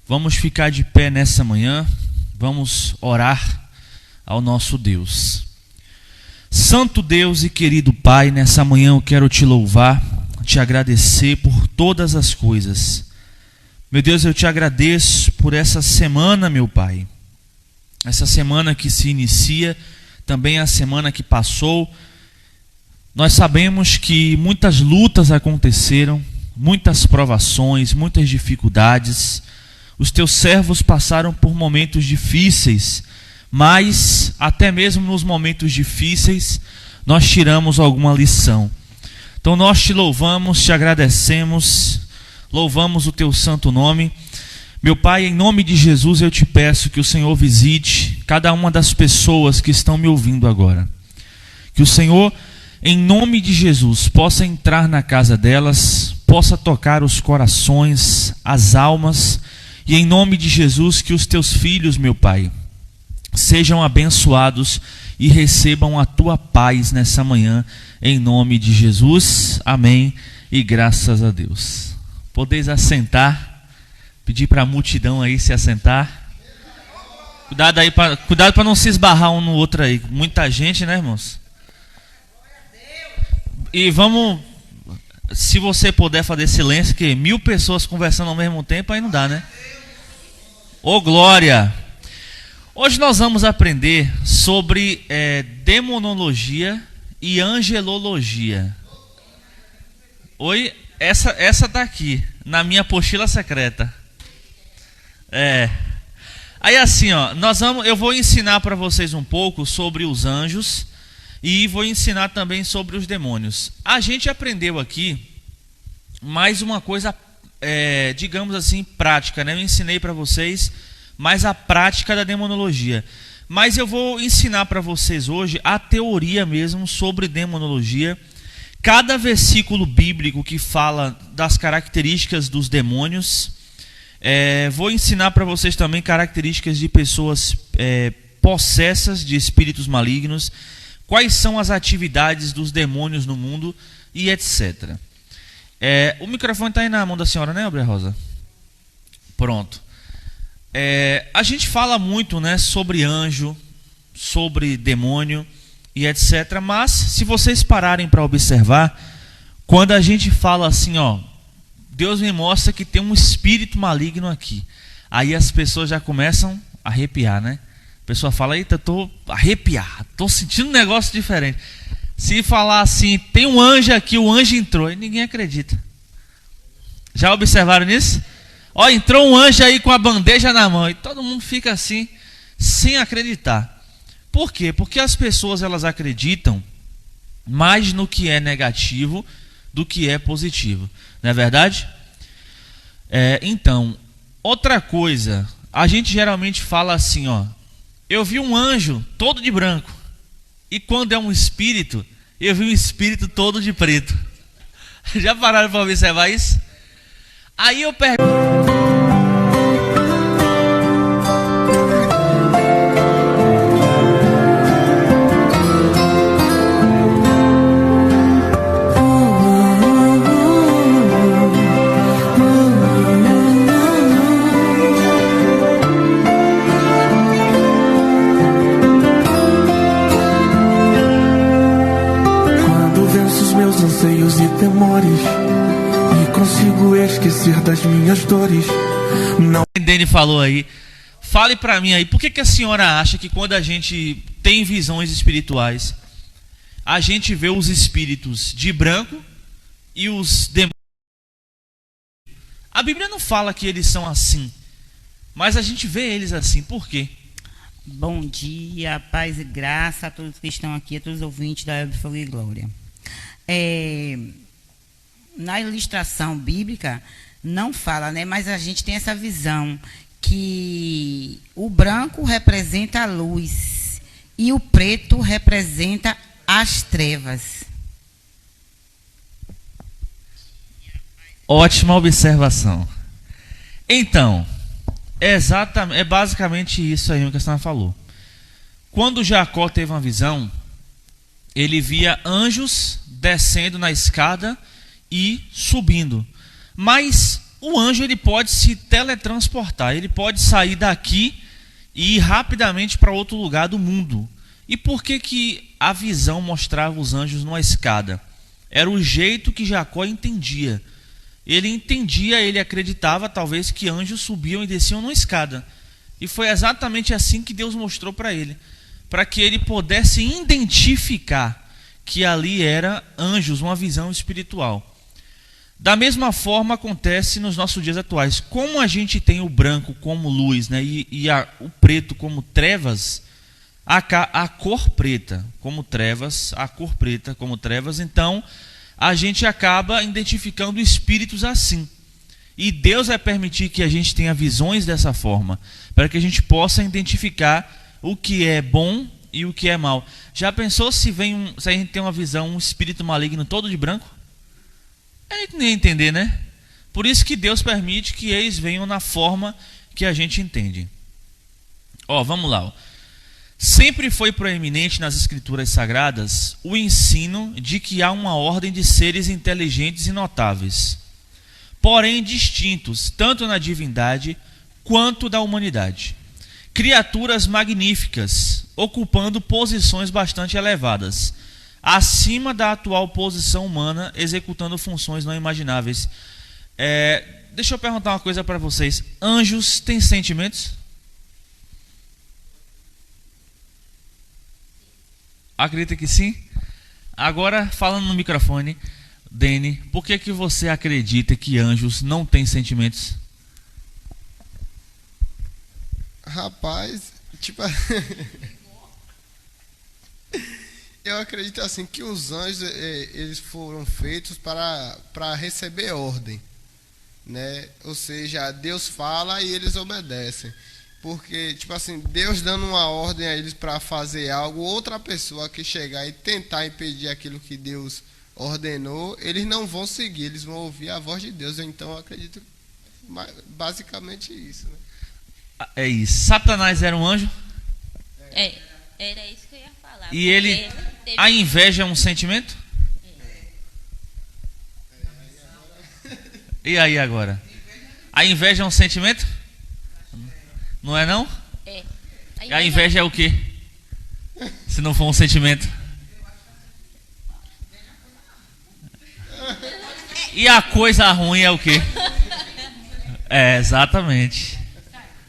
Vamos ficar de pé nessa manhã, vamos orar ao nosso Deus. Santo Deus e querido Pai, nessa manhã eu quero te louvar, te agradecer por todas as coisas. Meu Deus, eu te agradeço por essa semana, meu Pai. Essa semana que se inicia, também a semana que passou. Nós sabemos que muitas lutas aconteceram, muitas provações, muitas dificuldades. Os teus servos passaram por momentos difíceis, mas até mesmo nos momentos difíceis nós tiramos alguma lição. Então nós te louvamos, te agradecemos, louvamos o teu santo nome. Meu Pai, em nome de Jesus eu te peço que o Senhor visite cada uma das pessoas que estão me ouvindo agora. Que o Senhor, em nome de Jesus, possa entrar na casa delas, possa tocar os corações, as almas. E em nome de Jesus, que os teus filhos, meu Pai, sejam abençoados e recebam a tua paz nessa manhã, em nome de Jesus. Amém e graças a Deus. Podeis assentar, pedir para a multidão aí se assentar. Cuidado para não se esbarrar um no outro aí. Muita gente, né, irmãos? E vamos, se você puder fazer silêncio, que 1000 pessoas conversando ao mesmo tempo, aí não dá, né? Ô glória! Hoje nós vamos aprender sobre demonologia e angelologia. Oi, essa tá aqui, na minha apostila secreta. Aí assim, ó, eu vou ensinar para vocês um pouco sobre os anjos e vou ensinar também sobre os demônios. A gente aprendeu aqui mais uma coisa, digamos assim, prática, né? Eu ensinei para vocês mais a prática da demonologia. Mas eu vou ensinar para vocês hoje a teoria mesmo sobre demonologia. Cada versículo bíblico que fala das características dos demônios. Vou ensinar para vocês também características de pessoas possessas de espíritos malignos. Quais são as atividades dos demônios no mundo e etc. O microfone está aí na mão da senhora, né, Abra Rosa? Pronto. A gente fala muito, né, sobre anjo, sobre demônio e etc. Mas se vocês pararem para observar, quando a gente fala assim, ó, Deus me mostra que tem um espírito maligno aqui, aí as pessoas já começam a arrepiar, né? A pessoa fala, eita, tô arrepiado, tô sentindo um negócio diferente. Se falar assim, tem um anjo aqui, o anjo entrou, e ninguém acredita. Já observaram nisso? Ó, entrou um anjo aí com a bandeja na mão, e todo mundo fica assim, sem acreditar. Por quê? Porque as pessoas, elas acreditam mais no que é negativo do que é positivo. Não é verdade? Então, outra coisa, a gente geralmente fala assim, ó, eu vi um anjo todo de branco, e quando é um espírito, eu vi um espírito todo de preto. Já pararam para observar isso? Aí eu pergunto, anseios e temores e consigo esquecer das minhas dores. Não. Dani falou aí. Fale pra mim aí, por que a senhora acha que quando a gente tem visões espirituais, a gente vê os espíritos de branco e os demônios? A Bíblia não fala que eles são assim, mas a gente vê eles assim. Por quê? Bom dia, paz e graça a todos que estão aqui, a todos os ouvintes da Web Fogo e Glória. Na ilustração bíblica não fala, né? Mas a gente tem essa visão que o branco representa a luz e o preto representa as trevas. Ótima observação. Então, é basicamente isso aí que a senhora falou. Quando Jacó teve uma visão, ele via anjos descendo na escada e subindo. Mas o anjo ele pode se teletransportar, ele pode sair daqui e ir rapidamente para outro lugar do mundo. E por que a visão mostrava os anjos numa escada? Era o jeito que Jacó entendia. Ele acreditava talvez que anjos subiam e desciam numa escada. E foi exatamente assim que Deus mostrou para ele, para que ele pudesse identificar que ali era anjos, uma visão espiritual. Da mesma forma acontece nos nossos dias atuais. Como a gente tem o branco como luz, né, o preto como trevas, a cor preta como trevas, então a gente acaba identificando espíritos assim. E Deus vai permitir que a gente tenha visões dessa forma, para que a gente possa identificar o que é bom e o que é mal. Já pensou se a gente tem uma visão, um espírito maligno todo de branco? A gente nem ia entender, né? Por isso que Deus permite que eles venham na forma que a gente entende. Vamos lá. Sempre foi proeminente nas escrituras sagradas o ensino de que há uma ordem de seres inteligentes e notáveis, porém distintos tanto na divindade quanto da humanidade. Criaturas magníficas, ocupando posições bastante elevadas, acima da atual posição humana, executando funções não imagináveis. Deixa eu perguntar uma coisa para vocês. Anjos têm sentimentos? Acredita que sim? Agora, falando no microfone, Dene, por que você acredita que anjos não têm sentimentos? Rapaz, tipo, eu acredito assim que os anjos eles foram feitos para receber ordem, né? Ou seja, Deus fala e eles obedecem. Porque, tipo assim, Deus dando uma ordem a eles para fazer algo, outra pessoa que chegar e tentar impedir aquilo que Deus ordenou, eles não vão seguir, eles vão ouvir a voz de Deus. Então, eu acredito basicamente isso, né? É isso. Satanás era um anjo? Era isso que eu ia falar. E ele, a inveja é um sentimento? E aí agora? A inveja é um sentimento? Não é não? A inveja é o quê? Se não for um sentimento. E a coisa ruim é o quê? Exatamente.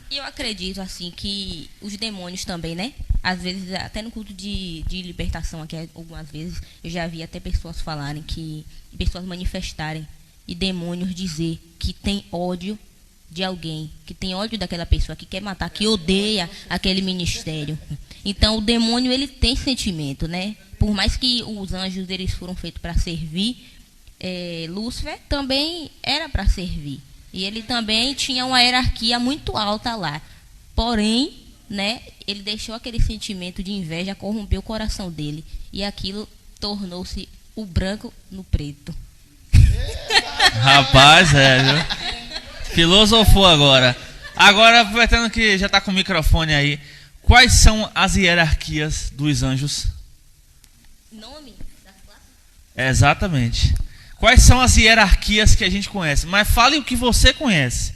Eu acredito assim que os demônios também, né? Às vezes, até no culto de libertação aqui, algumas vezes, eu já vi até pessoas falarem pessoas manifestarem e demônios dizer que tem ódio de alguém, que tem ódio daquela pessoa, que quer matar, que odeia aquele ministério. Então o demônio ele tem sentimento, né? Por mais que os anjos eles foram feitos para servir, Lúcifer também era para servir. E ele também tinha uma hierarquia muito alta lá. Porém, né, ele deixou aquele sentimento de inveja corromper o coração dele. E aquilo tornou-se o branco no preto. Rapaz, viu? Filosofou agora. Agora, aproveitando que já está com o microfone aí, quais são as hierarquias dos anjos? Nome das classes? Exatamente. Quais são as hierarquias que a gente conhece? Mas fale o que você conhece.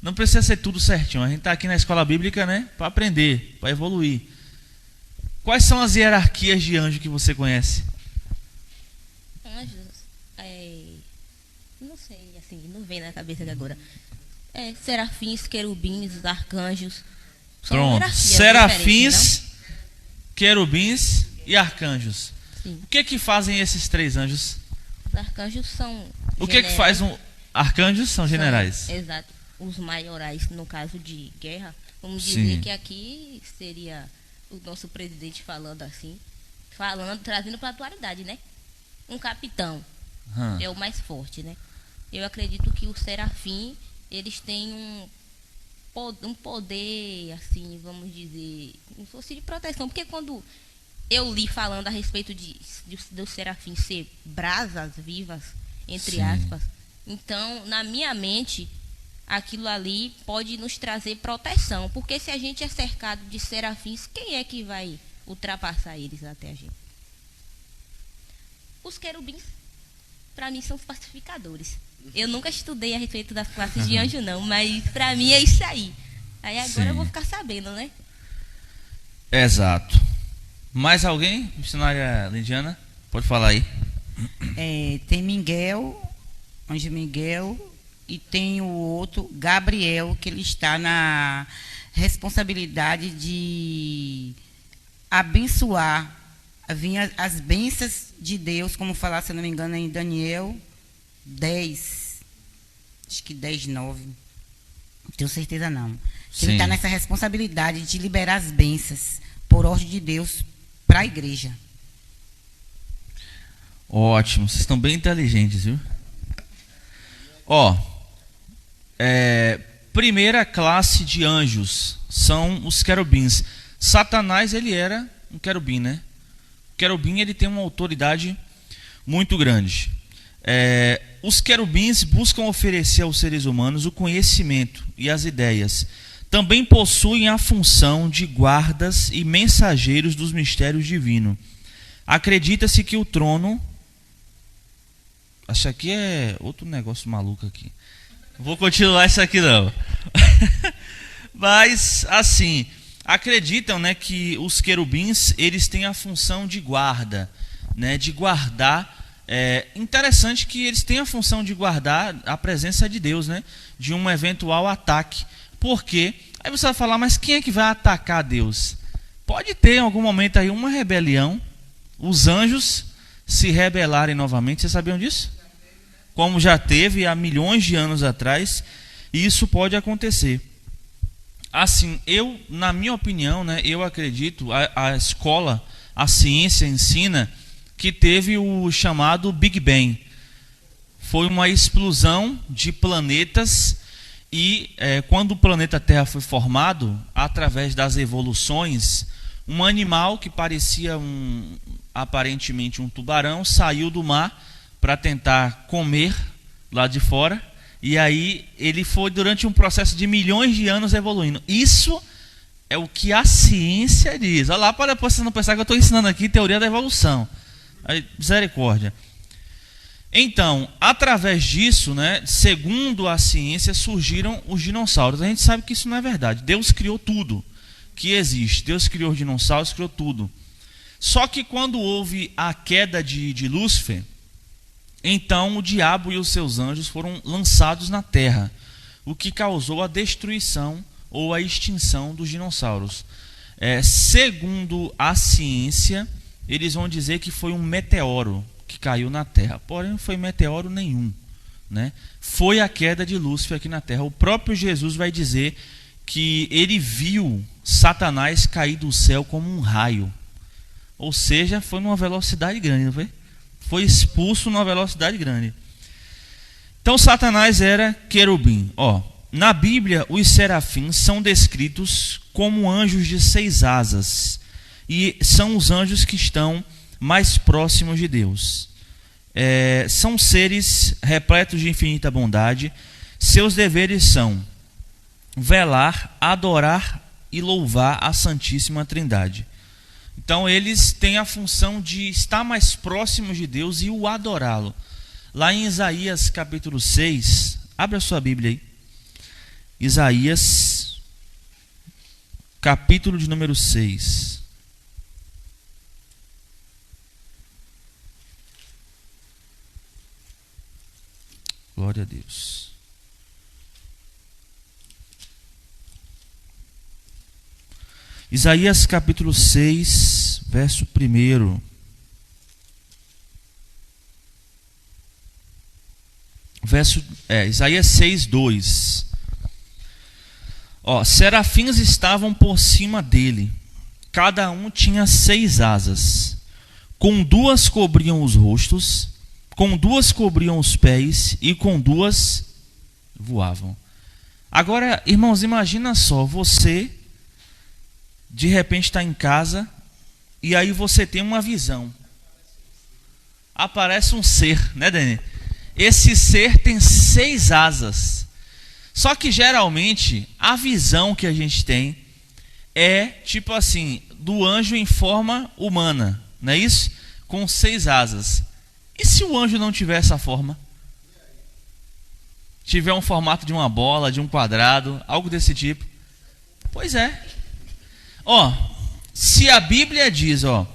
Não precisa ser tudo certinho. A gente está aqui na escola bíblica, né, para aprender, para evoluir. Quais são as hierarquias de anjo que você conhece? Anjos, não sei, assim, não vem na cabeça aqui agora. Serafins, querubins, arcanjos. Pronto. Serafins, querubins e arcanjos. Sim. O que fazem esses três anjos? Os arcanjos são O que faz arcanjos são generais. Exato. Os maiorais, no caso de guerra, vamos Sim. dizer que aqui seria o nosso presidente falando assim, trazendo para a atualidade, né? Um capitão é o mais forte, né? Eu acredito que o serafim, eles têm um poder, assim, vamos dizer, como se fosse de proteção, porque quando eu li falando a respeito dos serafins ser brasas vivas, entre Sim. aspas, então, na minha mente, aquilo ali pode nos trazer proteção, porque se a gente é cercado de serafins, quem é que vai ultrapassar eles até a gente? Os querubins, para mim, são os pacificadores. Eu nunca estudei a respeito das classes de anjo, não, mas pra mim é isso aí. Aí agora Sim. eu vou ficar sabendo, né? Exato. Mais alguém? Missionária Lidiana? Pode falar aí. Tem Miguel, anjo Miguel, e tem o outro, Gabriel, que ele está na responsabilidade de abençoar. Vinha as bênçãos de Deus, como falar, se eu não me engano, em Daniel 10, acho que 10:9. Não tenho certeza não. Que ele Sim. está nessa responsabilidade de liberar as bênçãos por ordem de Deus para a igreja. Ótimo, vocês estão bem inteligentes, viu? Ó, primeira classe de anjos são os querubins. Satanás, ele era um querubim, né? O querubim, ele tem uma autoridade muito grande. Os querubins buscam oferecer aos seres humanos o conhecimento e as ideias. Também possuem a função de guardas e mensageiros dos mistérios divinos. Acredita-se que o trono... Acho que aqui é outro negócio maluco aqui. Vou continuar isso aqui não. Mas, assim, acreditam, né, que os querubins, eles têm a função de guarda, né, de guardar. Interessante que eles têm a função de guardar a presença de Deus, né, de um eventual ataque. Por quê? Aí você vai falar, mas quem é que vai atacar Deus? Pode ter em algum momento aí uma rebelião, os anjos se rebelarem novamente. Vocês sabiam disso? Como já teve há milhões de anos atrás, e isso pode acontecer. Assim, na minha opinião, né, eu acredito, a escola, a ciência ensina que teve o chamado Big Bang. Foi uma explosão de planetas e quando o planeta Terra foi formado, através das evoluções, um animal que parecia aparentemente um tubarão saiu do mar para tentar comer lá de fora, e aí ele foi durante um processo de milhões de anos evoluindo. Isso é o que a ciência diz. Olha lá, para depois você não pensar que eu estou ensinando aqui teoria da evolução. Aí, misericórdia. Então, através disso, né, segundo a ciência, surgiram os dinossauros. A gente sabe que isso não é verdade. Deus criou tudo que existe. Deus criou os dinossauros, criou tudo. Só que quando houve a queda de Lúcifer, então o diabo e os seus anjos foram lançados na terra, o que causou a destruição ou a extinção dos dinossauros. Segundo a ciência, eles vão dizer que foi um meteoro que caiu na terra. Porém, não foi meteoro nenhum, né? Foi a queda de Lúcifer aqui na terra. O próprio Jesus vai dizer que ele viu Satanás cair do céu como um raio. Ou seja, foi numa velocidade grande, não foi? Foi expulso numa velocidade grande. Então Satanás era querubim. Na Bíblia, os serafins são descritos como anjos de 6 asas. E são os anjos que estão mais próximos de Deus. São seres repletos de infinita bondade. Seus deveres são velar, adorar e louvar a Santíssima Trindade. Então eles têm a função de estar mais próximos de Deus e o adorá-lo. Lá em Isaías capítulo 6, abre a sua Bíblia aí. Isaías capítulo de número 6. Glória a Deus. Isaías capítulo 6, verso 1. Isaías 6, 2. Serafins estavam por cima dele. Cada um tinha 6 asas. Com 2 cobriam os rostos, com 2 cobriam os pés e com 2 voavam. Agora, irmãos, imagina só, você de repente está em casa e aí você tem uma visão. Aparece um ser, né, Dani? Esse ser tem 6 asas. Só que geralmente a visão que a gente tem é tipo assim, do anjo em forma humana, não é isso? Com 6 asas. E se o anjo não tiver essa forma? tiver um formato de uma bola, de um quadrado, algo desse tipo. Pois é. Ó, se a Bíblia diz, ó,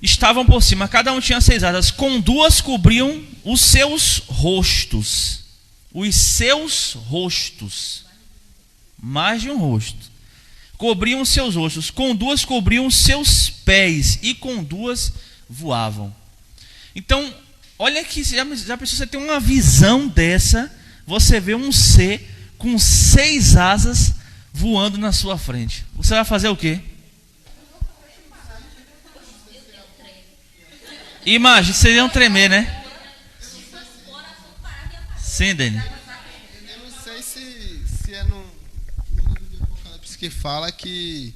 estavam por cima, cada um tinha 6 asas, com 2 cobriam os seus rostos. Os seus rostos. Mais de um rosto. Cobriam os seus rostos. Com 2 cobriam os seus pés. E com 2 voavam. Então, olha que já pensou, você tem uma visão dessa, você vê um ser com 6 asas voando na sua frente. Você vai fazer o quê? Imagina, seria um tremer, né? Sim, Dani. Eu não sei se é no livro de Apocalipse que fala que...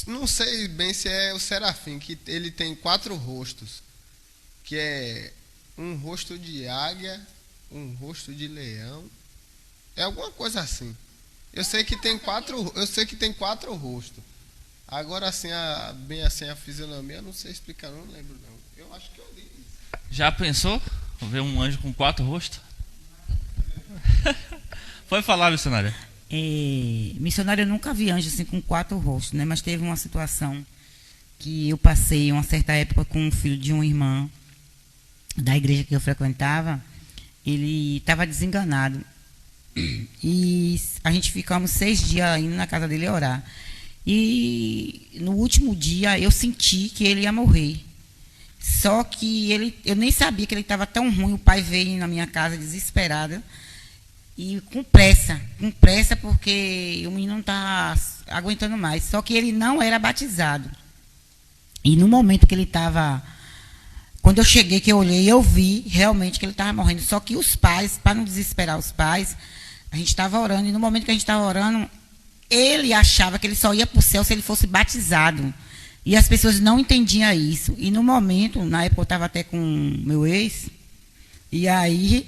Não sei bem se é o serafim, que ele tem 4 rostos. Que é um rosto de águia, um rosto de leão. É alguma coisa assim. Eu sei que tem 4 rostos. Agora assim, bem assim a fisionomia, eu não sei explicar, não lembro não. Eu acho que eu li isso. Já pensou? Ver um anjo com 4 rostos? Pode falar, missionária. Missionária, eu nunca vi anjo assim com 4 rostos, né? Mas teve uma situação que eu passei uma certa época com um filho de uma irmã da igreja que eu frequentava. Ele estava desenganado e a gente ficamos 6 dias indo na casa dele orar. E no último dia eu senti que ele ia morrer. Só que eu nem sabia que ele estava tão ruim. O pai veio na minha casa desesperado e com pressa porque o menino não está aguentando mais. Só que ele não era batizado. E no momento que ele estava... Quando eu cheguei, que eu olhei, eu vi realmente que ele estava morrendo. Só que os pais, para não desesperar os pais, a gente estava orando. E no momento que a gente estava orando, ele achava que ele só ia para o céu se ele fosse batizado. E as pessoas não entendiam isso. E no momento, na época eu estava até com meu ex, e aí,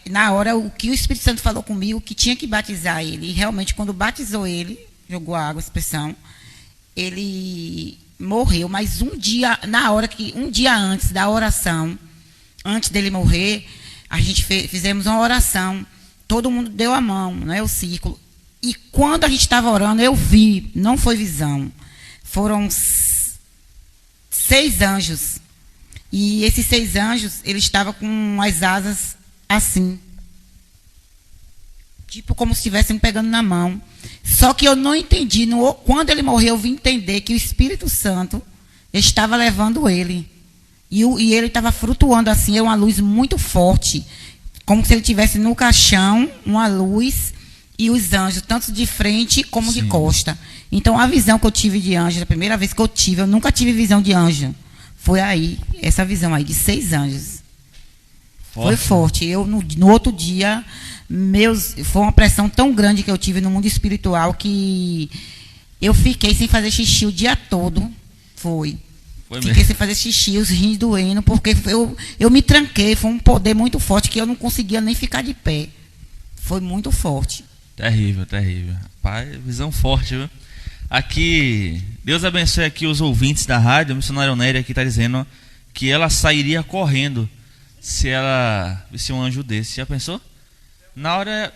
na hora, o que o Espírito Santo falou comigo, que tinha que batizar ele. E realmente, quando batizou ele, jogou a água, a expressão, ele morreu. Mas um dia antes da oração, antes dele morrer, a gente fizemos uma oração. Todo mundo deu a mão, né, o círculo. E quando a gente estava orando, eu vi, não foi visão. Foram 6 anjos. E esses 6 anjos, eles estavam com as asas assim. Tipo como se estivessem pegando na mão. Só que eu não entendi. Quando ele morreu, eu vim entender que o Espírito Santo estava levando ele. E ele estava flutuando assim, uma luz muito forte. Como se ele estivesse no caixão, uma luz... E os anjos, tanto de frente como de costa. Então, a visão que eu tive de anjo, a primeira vez que eu tive, eu nunca tive visão de anjo. Foi aí, essa visão aí, de 6 anjos. Forte. Foi forte. Eu, no outro dia, foi uma pressão tão grande que eu tive no mundo espiritual que eu fiquei sem fazer xixi o dia todo. Fiquei mesmo. Sem fazer xixi, os rins doendo, porque eu me tranquei. Foi um poder muito forte que eu não conseguia nem ficar de pé. Foi muito forte. Terrível, terrível. Pai, visão forte, viu? Aqui, Deus abençoe aqui os ouvintes da rádio. A missionária Onéria aqui está dizendo que ela sairia correndo se ela visse um anjo desse. Já pensou? Na hora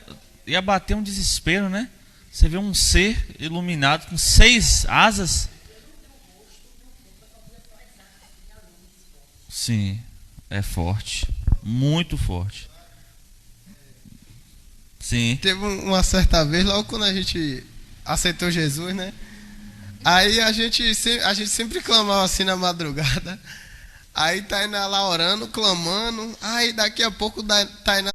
ia bater um desespero, né? Você vê um ser iluminado com 6 asas. Sim, é forte. Muito forte. Sim. Teve uma certa vez, logo quando a gente aceitou Jesus, né? Aí a gente sempre clamava assim na madrugada. Aí Tainá lá orando, clamando. Aí daqui a pouco Tainá...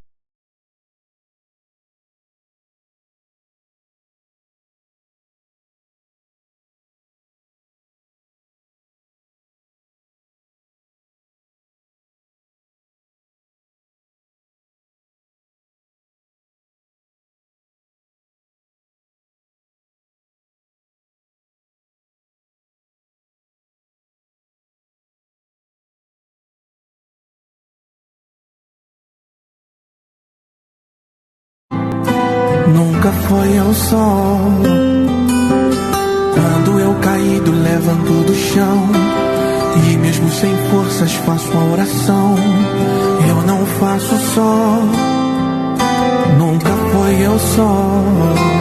Nunca foi ao sol. Quando eu caído, levanto do chão. E mesmo sem forças faço a oração. Eu não faço só. nunca foi eu só.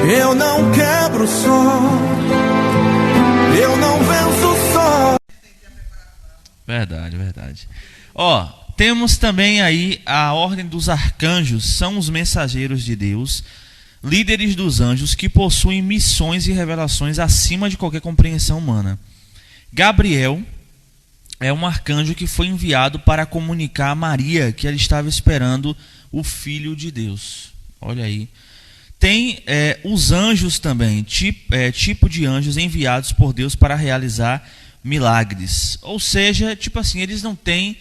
Eu não quebro só, eu não venço só. Verdade, verdade. Ó, temos também aí a ordem dos arcanjos, são os mensageiros de Deus, líderes dos anjos que possuem missões e revelações acima de qualquer compreensão humana. Gabriel é um arcanjo que foi enviado para comunicar a Maria que ela estava esperando o Filho de Deus. Olha aí. Tem os anjos também, tipo de anjos enviados por Deus para realizar milagres. Ou seja, tipo assim, eles não têm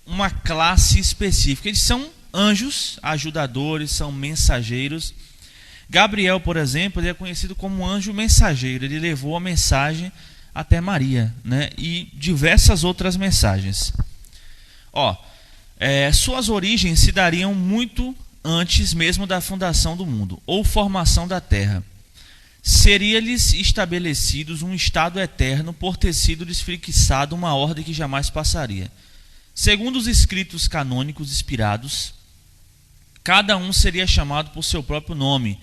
uma classe específica. Eles são anjos, ajudadores, são mensageiros. Gabriel, por exemplo, ele é conhecido como anjo mensageiro. Ele levou a mensagem até Maria, né? E diversas outras mensagens. Suas origens se dariam muito antes mesmo da fundação do mundo, ou formação da terra. Seria-lhes estabelecidos um estado eterno por ter sido lhes fixado uma ordem que jamais passaria. Segundo os escritos canônicos inspirados, cada um seria chamado por seu próprio nome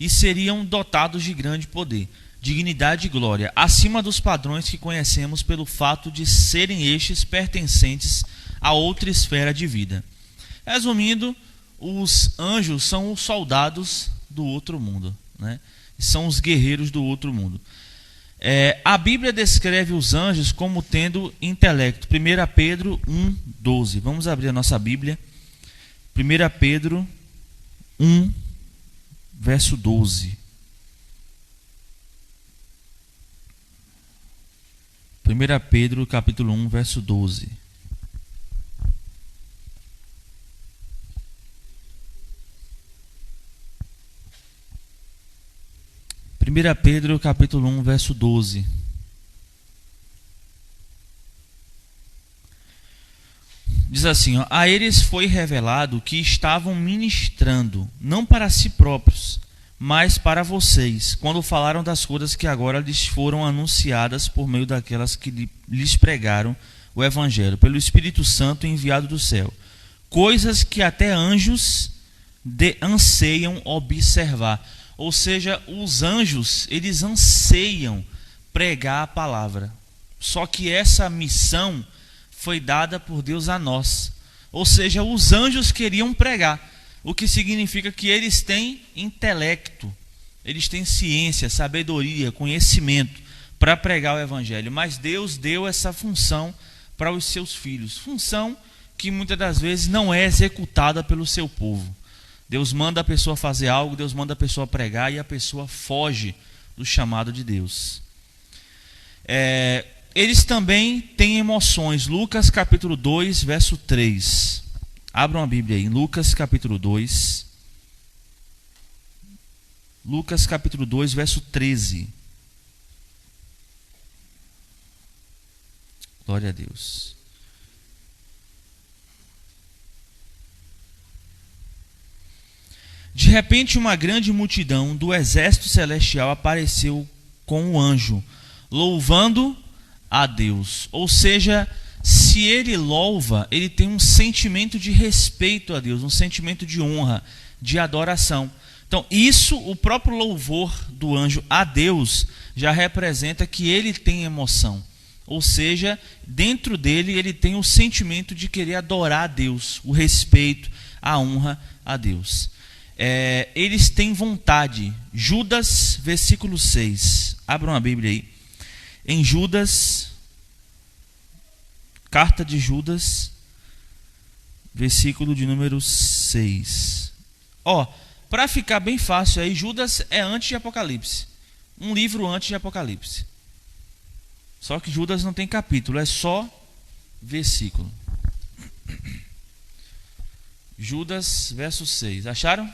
e seriam dotados de grande poder, dignidade e glória, acima dos padrões que conhecemos pelo fato de serem estes pertencentes a outra esfera de vida. Resumindo, os anjos são os soldados do outro mundo, né? São os guerreiros do outro mundo. A Bíblia descreve os anjos como tendo intelecto. 1 Pedro 1:12. Vamos abrir a nossa Bíblia. 1 Pedro 1, verso 12. 1 Pedro capítulo 1, verso 12. Pedro capítulo 1, verso 12. Diz assim, a eles foi revelado que estavam ministrando, não para si próprios, mas para vocês, quando falaram das coisas que agora lhes foram anunciadas por meio daquelas que lhes pregaram o Evangelho, pelo Espírito Santo enviado do céu. Coisas que até anjos anseiam observar. Ou seja, os anjos, eles anseiam pregar a palavra. Só que essa missão foi dada por Deus a nós. Ou seja, os anjos queriam pregar, o que significa que eles têm intelecto, eles têm ciência, sabedoria, conhecimento para pregar o evangelho. Mas Deus deu essa função para os seus filhos, função que muitas das vezes não é executada pelo seu povo. Deus manda a pessoa fazer algo, Deus manda a pessoa pregar e a pessoa foge do chamado de Deus. Eles também têm emoções. Lucas capítulo 2, verso 3. Abram a Bíblia aí, Lucas capítulo 2. Lucas capítulo 2, verso 13. Glória a Deus. De repente, uma grande multidão do exército celestial apareceu com o anjo, louvando a Deus. Ou seja, se ele louva, ele tem um sentimento de respeito a Deus, um sentimento de honra, de adoração. Então, isso, o próprio louvor do anjo a Deus, já representa que ele tem emoção. Ou seja, dentro dele, ele tem o sentimento de querer adorar a Deus, o respeito, a honra a Deus. Eles têm vontade. Judas, versículo 6. Abram a Bíblia aí. Em Judas, carta de Judas, versículo de número 6. Para ficar bem fácil aí, Judas é antes de Apocalipse. Um livro antes de Apocalipse. Só que Judas não tem capítulo, é só versículo. Judas, verso 6. Acharam?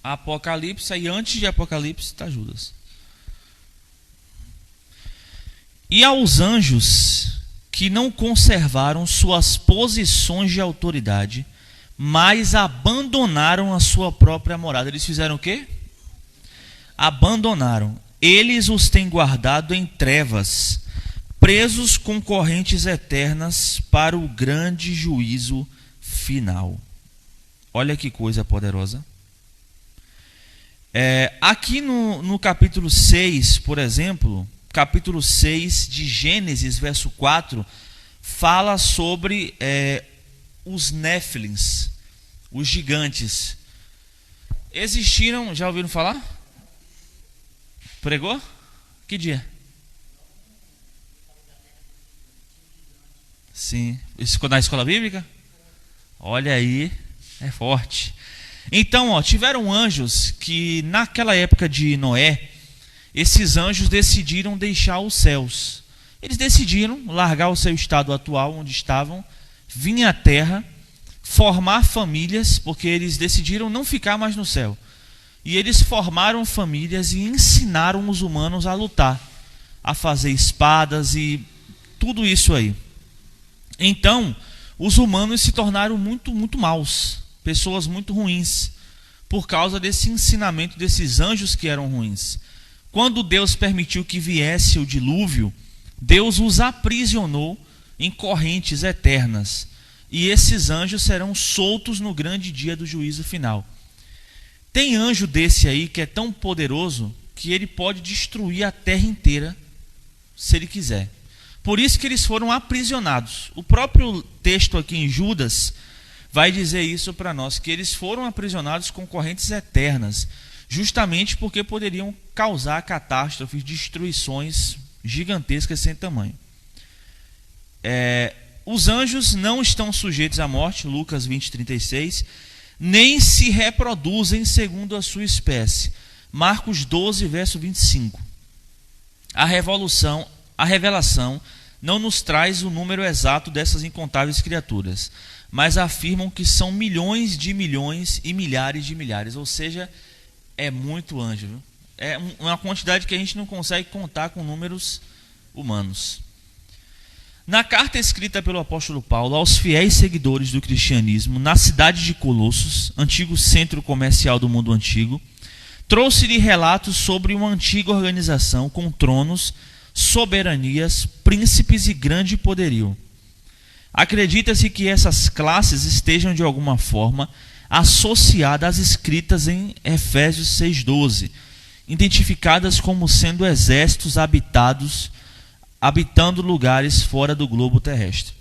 Apocalipse, aí antes de Apocalipse está Judas. E aos anjos que não conservaram suas posições de autoridade, mas abandonaram a sua própria morada. Eles fizeram o quê? Abandonaram. Eles os têm guardado em trevas, presos com correntes eternas para o grande juízo final. Olha que coisa poderosa. Aqui no capítulo 6, por exemplo, capítulo 6 de Gênesis, verso 4, fala sobre os Néfilins, os gigantes. Existiram, já ouviram falar? Pregou? Que dia? Sim. Isso na escola bíblica? Olha aí, é forte. Então, tiveram anjos que naquela época de Noé, esses anjos decidiram deixar os céus. Eles decidiram largar o seu estado atual, onde estavam, vir à terra, formar famílias, porque eles decidiram não ficar mais no céu. E eles formaram famílias e ensinaram os humanos a lutar, a fazer espadas e tudo isso aí. Então, os humanos se tornaram muito, muito maus, pessoas muito ruins, por causa desse ensinamento desses anjos que eram ruins. Quando Deus permitiu que viesse o dilúvio, Deus os aprisionou em correntes eternas. E esses anjos serão soltos no grande dia do juízo final. Tem anjo desse aí que é tão poderoso que ele pode destruir a terra inteira, se ele quiser. Por isso que eles foram aprisionados. O próprio texto aqui em Judas vai dizer isso para nós, que eles foram aprisionados com correntes eternas, justamente porque poderiam causar catástrofes, destruições gigantescas sem tamanho. Os anjos não estão sujeitos à morte, Lucas 20:36, nem se reproduzem segundo a sua espécie, Marcos 12, verso 25. A revelação não nos traz o número exato dessas incontáveis criaturas, mas afirmam que são milhões de milhões e milhares de milhares, ou seja, é muito anjo, viu? É uma quantidade que a gente não consegue contar com números humanos. Na carta escrita pelo apóstolo Paulo aos fiéis seguidores do cristianismo na cidade de Colossos, antigo centro comercial do mundo antigo, trouxe-lhe relatos sobre uma antiga organização com tronos, soberanias, príncipes e grande poderio. Acredita-se que essas classes estejam de alguma forma associadas às escritas em Efésios 6:12, identificadas como sendo exércitos habitando lugares fora do globo terrestre.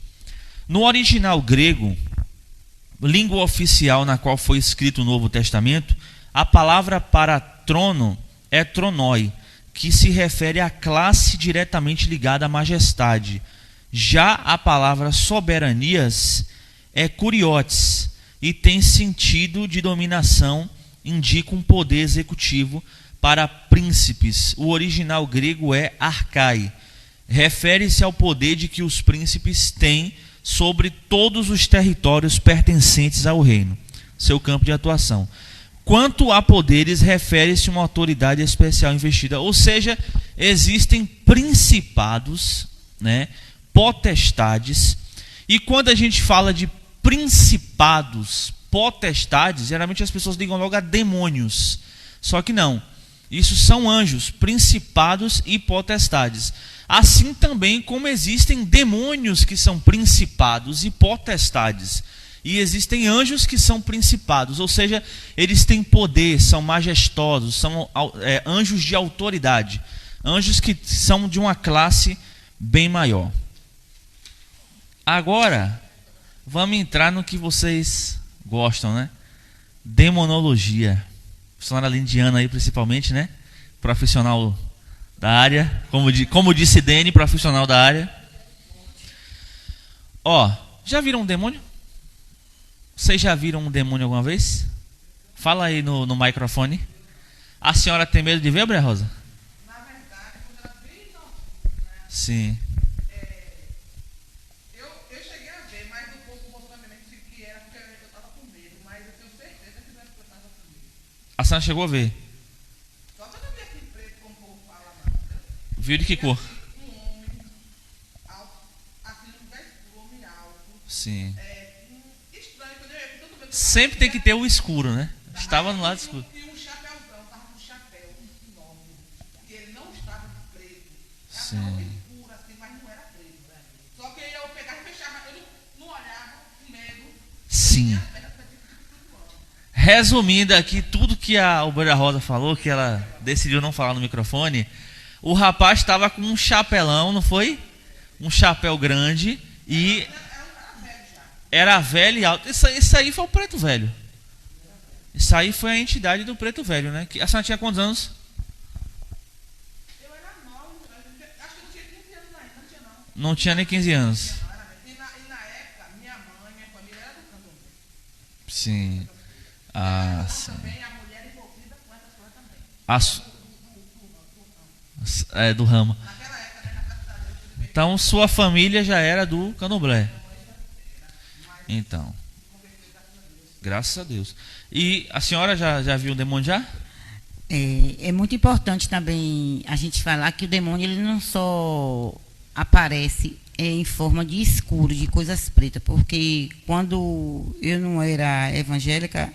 No original grego, língua oficial na qual foi escrito o Novo Testamento, a palavra para trono é tronoi, que se refere à classe diretamente ligada à majestade. Já a palavra soberanias é kuriotes e tem sentido de dominação, indica um poder executivo para príncipes. O original grego é arcai. Refere-se ao poder de que os príncipes têm sobre todos os territórios pertencentes ao reino, seu campo de atuação. Quanto a poderes, refere-se a uma autoridade especial investida, ou seja, existem principados, potestades, e quando a gente fala de principados, potestades, geralmente as pessoas ligam logo a demônios, só que não, isso são anjos, principados e potestades. Assim também como existem demônios que são principados e potestades, e existem anjos que são principados, ou seja, eles têm poder, são majestosos, são anjos de autoridade, anjos que são de uma classe bem maior. Agora, vamos entrar no que vocês gostam, Demonologia. Profissional lindiana aí principalmente, Profissional da área, como disse Dene, profissional da área. Já viram um demônio? Vocês já viram um demônio alguma vez? Fala aí no microfone. A senhora tem medo de ver, Bria Rosa? Na verdade, quando ela veio, não. Sim. Eu cheguei a ver, mas o povo mostrou também que era porque eu estava com medo, mas eu tenho certeza que não era porque eu estava com medo. A senhora chegou a ver? Só que eu não vi aquele preto como o povo fala, não. Viu de que cor? Um homem alto, assim, um lugar escuro, homem alto. Sim. Estranho, quando eu tanto medo. Sempre tem que ter o escuro, Estava no lado escuro. E um chapéuzão, estava com um chapéu enorme. E ele não estava preto. Era Sim. um escuro, assim, mas não era assim. Resumindo aqui tudo que a Obreira Rosa falou, que ela decidiu não falar no microfone, o rapaz estava com um chapelão, não foi? Um chapéu grande e era velho e alto. Isso aí foi o Preto Velho. Isso aí foi a entidade do Preto Velho, né? A senhora tinha quantos anos? Eu era nova, acho que não tinha 15 anos ainda, não tinha não. Não tinha nem 15 anos. E na época, minha mãe, minha família era do candomblé. Sim. Ah, sim. Também a mulher envolvida com essas coisas também. Do ramo. Naquela época, né, na casa da gente, Então sua família já era do candomblé. Então. Graças a Deus. E a senhora já viu o demônio já? É muito importante também a gente falar que o demônio ele não só aparece em forma de escuro, de coisas pretas, porque quando eu não era evangélica,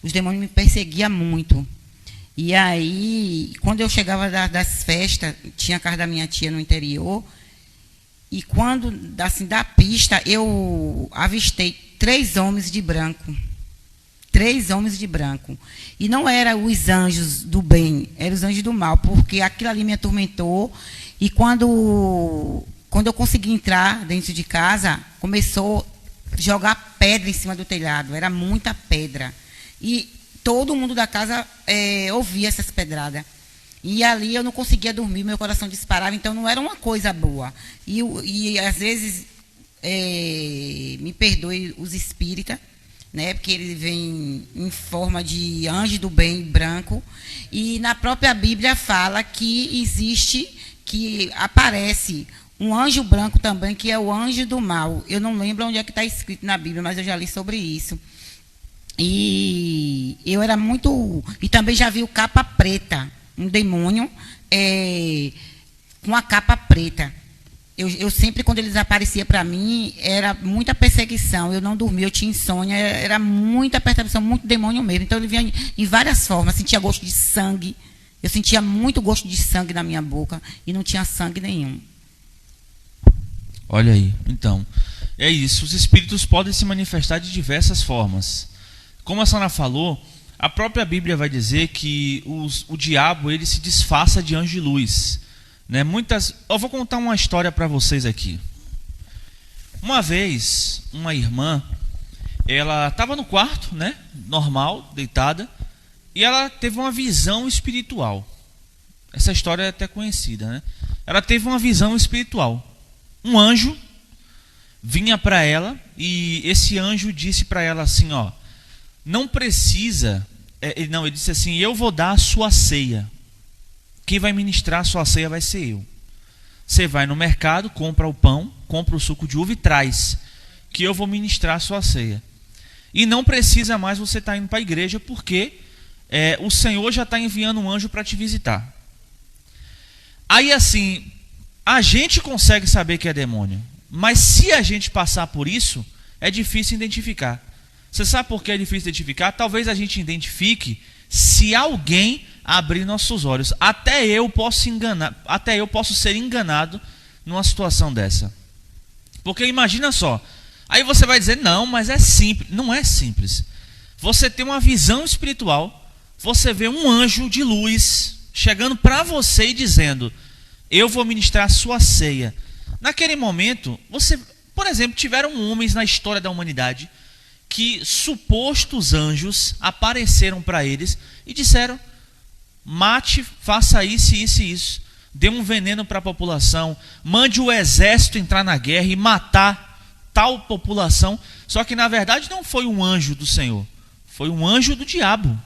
os demônios me perseguiam muito. E aí, quando eu chegava das festas, tinha a casa da minha tia no interior, e quando, assim, da pista, eu avistei 3 homens de branco. 3 homens de branco. E não eram os anjos do bem, eram os anjos do mal, porque aquilo ali me atormentou. E quando eu consegui entrar dentro de casa, começou a jogar pedra em cima do telhado. Era muita pedra. E todo mundo da casa ouvia essas pedradas. E ali eu não conseguia dormir, meu coração disparava, então não era uma coisa boa. E às vezes, me perdoe os espíritas, né, porque ele vem em forma de anjo do bem branco, e na própria Bíblia fala que aparece um anjo branco também, que é o anjo do mal. Eu não lembro onde é que está escrito na Bíblia, mas eu já li sobre isso. E eu era muito... E também já vi o capa preta, um demônio com a capa preta. Eu sempre, quando eles apareciam para mim, era muita perseguição. Eu não dormia, eu tinha insônia, era muita perturbação, muito demônio mesmo. Então ele vinha em várias formas. Sentia gosto de sangue. Eu sentia muito gosto de sangue na minha boca e não tinha sangue nenhum. Olha aí, então, é isso. Os espíritos podem se manifestar de diversas formas. Como a senhora falou, a própria Bíblia vai dizer que o diabo ele se disfarça de anjo de luz. Né? Eu vou contar uma história para vocês aqui. Uma vez, uma irmã, ela estava no quarto, né, normal, deitada, e ela teve uma visão espiritual. Essa história é até conhecida, né? Ela teve uma visão espiritual. Um anjo vinha para ela e esse anjo disse para ela assim, ó, não precisa, ele disse assim, eu vou dar a sua ceia. Quem vai ministrar a sua ceia vai ser eu. Você vai no mercado, compra o pão, compra o suco de uva e traz, que eu vou ministrar a sua ceia. E não precisa mais você estar indo para a igreja, porque o Senhor já está enviando um anjo para te visitar. Aí assim, a gente consegue saber que é demônio, mas se a gente passar por isso, é difícil identificar. Você sabe por que é difícil identificar? Talvez a gente identifique se alguém abrir nossos olhos. Até eu posso ser enganado numa situação dessa. Porque imagina só, aí você vai dizer, não, mas é simples. Não é simples. Você tem uma visão espiritual, você vê um anjo de luz chegando para você e dizendo, eu vou ministrar a sua ceia. Naquele momento, por exemplo, tiveram homens na história da humanidade que supostos anjos apareceram para eles e disseram, mate, faça isso, isso e isso. Dê um veneno para a população, mande o exército entrar na guerra e matar tal população. Só que na verdade não foi um anjo do Senhor, foi um anjo do diabo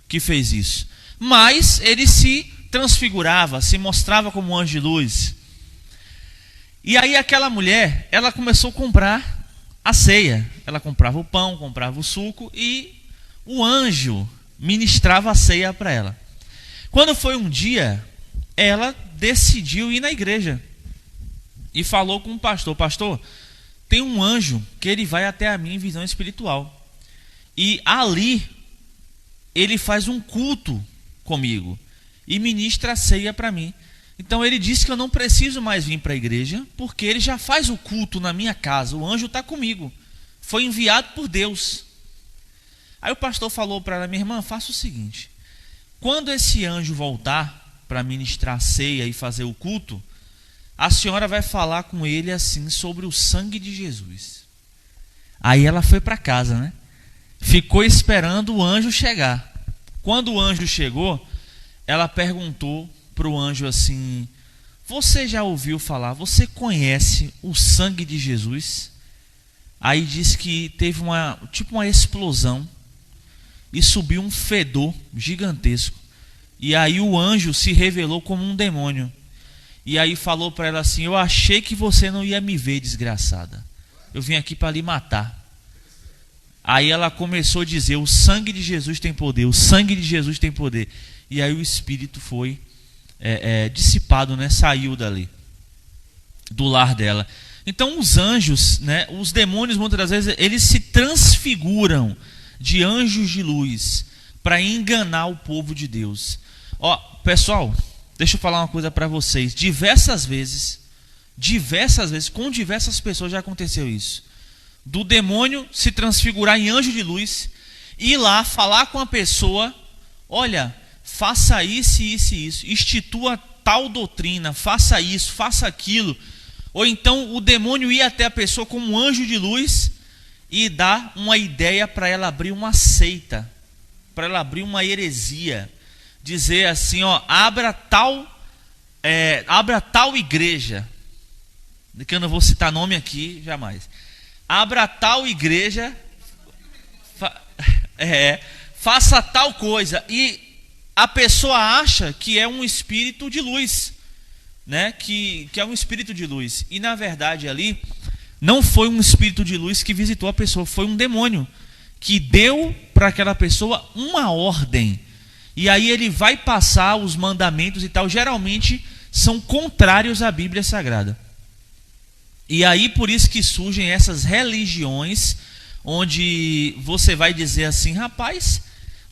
que fez isso. Mas ele se transfigurava, se mostrava como um anjo de luz. E aí aquela mulher, ela começou a comprar a ceia. Ela comprava o pão, comprava o suco e o anjo ministrava a ceia para ela. Quando foi um dia, ela decidiu ir na igreja e falou com o pastor, pastor, tem um anjo que ele vai até a mim em visão espiritual. E ali, ele faz um culto comigo e ministra a ceia para mim. Então ele disse que eu não preciso mais vir para a igreja, porque ele já faz o culto na minha casa, o anjo está comigo. Foi enviado por Deus. Aí o pastor falou para ela: minha irmã, faça o seguinte, quando esse anjo voltar para ministrar a ceia e fazer o culto, a senhora vai falar com ele assim sobre o sangue de Jesus. Aí ela foi para casa, né? Ficou esperando o anjo chegar. Quando o anjo chegou, ela perguntou para o anjo assim: você já ouviu falar, você conhece o sangue de Jesus? Aí disse que teve uma explosão e subiu um fedor gigantesco. E aí o anjo se revelou como um demônio. E aí falou para ela assim: eu achei que você não ia me ver, desgraçada. Eu vim aqui para lhe matar. Aí ela começou a dizer: o sangue de Jesus tem poder, o sangue de Jesus tem poder. E aí o espírito foi dissipado, né? Saiu dali, do lar dela. Então os anjos, né? Os demônios muitas das vezes eles se transfiguram de anjos de luz para enganar o povo de Deus. Ó, pessoal, deixa eu falar uma coisa para vocês. Diversas vezes, com diversas pessoas já aconteceu isso. Do demônio se transfigurar em anjo de luz, ir lá falar com a pessoa: olha, faça isso, isso e isso, institua tal doutrina, faça isso, faça aquilo. Ou então o demônio ir até a pessoa como um anjo de luz e dar uma ideia para ela abrir uma seita, para ela abrir uma heresia, dizer assim: ó, abra tal igreja, que eu não vou citar nome aqui jamais. Abra tal igreja, faça tal coisa, e a pessoa acha que é um espírito de luz, né? Que é um espírito de luz, e na verdade ali não foi um espírito de luz que visitou a pessoa, foi um demônio que deu para aquela pessoa uma ordem, e aí ele vai passar os mandamentos e tal, geralmente são contrários à Bíblia Sagrada. E aí por isso que surgem essas religiões onde você vai dizer assim: rapaz,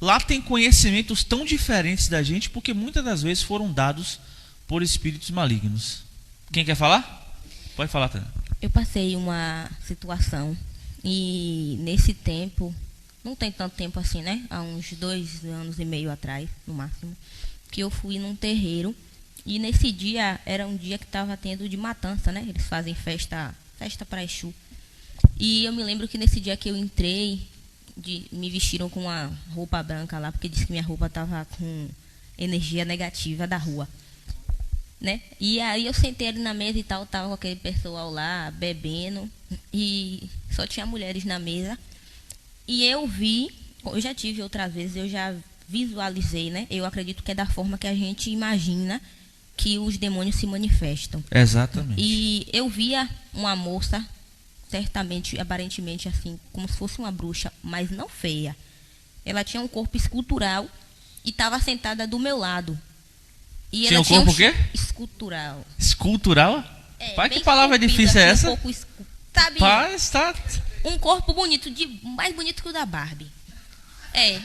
lá tem conhecimentos tão diferentes da gente, porque muitas das vezes foram dados por espíritos malignos. Quem quer falar? Pode falar, Tânia. Eu passei uma situação, e nesse tempo, não tem tanto tempo assim, né? Há uns 2 anos e meio atrás, no máximo, que eu fui num terreiro. E nesse dia, era um dia que estava tendo de matança, né? Eles fazem festa para Exu. E eu me lembro que nesse dia que eu entrei, me vestiram com uma roupa branca lá, porque disse que minha roupa estava com energia negativa da rua, né? E aí eu sentei ali na mesa e tal, tava com aquele pessoal lá, bebendo, e só tinha mulheres na mesa. E eu já tive outras vezes, eu já visualizei, né? Eu acredito que é da forma que a gente imagina que os demônios se manifestam. Exatamente. E eu via uma moça, certamente, aparentemente assim, como se fosse uma bruxa, mas não feia. Ela tinha um corpo escultural e estava sentada do meu lado. E tinha um corpo o quê? Escultural. Escultural? Pai, que palavra difícil é essa? Sabe? Pai, está... Um corpo bonito, mais bonito que o da Barbie.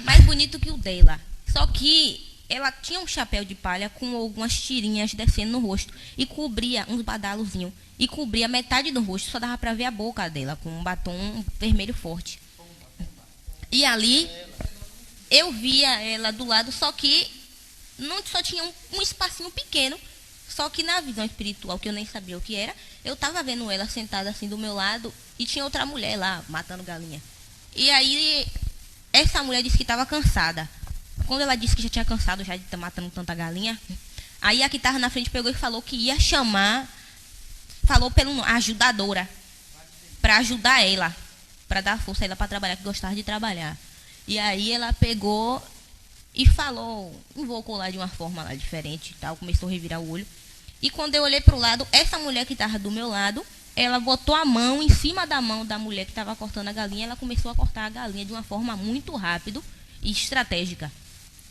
Mais bonito que o dela. Só que ela tinha um chapéu de palha com algumas tirinhas descendo no rosto e cobria uns badalozinhos e cobria metade do rosto, só dava para ver a boca dela com um batom vermelho forte. E ali eu via ela do lado, só que não só tinha um espacinho pequeno, só que na visão espiritual, que eu nem sabia o que era, eu estava vendo ela sentada assim do meu lado e tinha outra mulher lá matando galinha. E aí essa mulher disse que estava cansada. Quando ela disse que já tinha cansado já de estar matando tanta galinha, aí a que estava na frente pegou e falou que ia chamar, falou pela ajudadora, para ajudar ela, para dar força a ela para trabalhar, que gostava de trabalhar. E aí ela pegou e falou, invocou lá de uma forma lá diferente e tal, começou a revirar o olho. E quando eu olhei para o lado, essa mulher que estava do meu lado, ela botou a mão em cima da mão da mulher que estava cortando a galinha, ela começou a cortar a galinha de uma forma muito rápida e estratégica.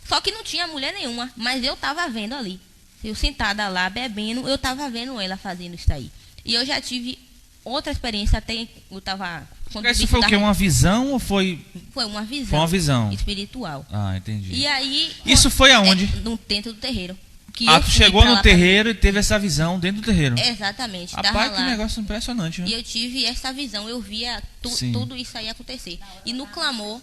Só que não tinha mulher nenhuma, mas eu estava vendo ali. Eu sentada lá, bebendo, eu estava vendo ela fazendo isso aí. E eu já tive outra experiência, até eu estava... Isso foi o quê? Uma visão ou foi... Foi uma visão. Foi uma visão espiritual. Ah, entendi. E aí... Isso foi aonde? Dentro do terreiro. que eu tu fui chegou pra no lá pra- terreiro e teve essa visão dentro do terreiro. Exatamente. tava Rapaz, que lá. negócio impressionante, E né? eu tive essa visão, eu via Sim. tudo isso aí acontecer. E no clamor.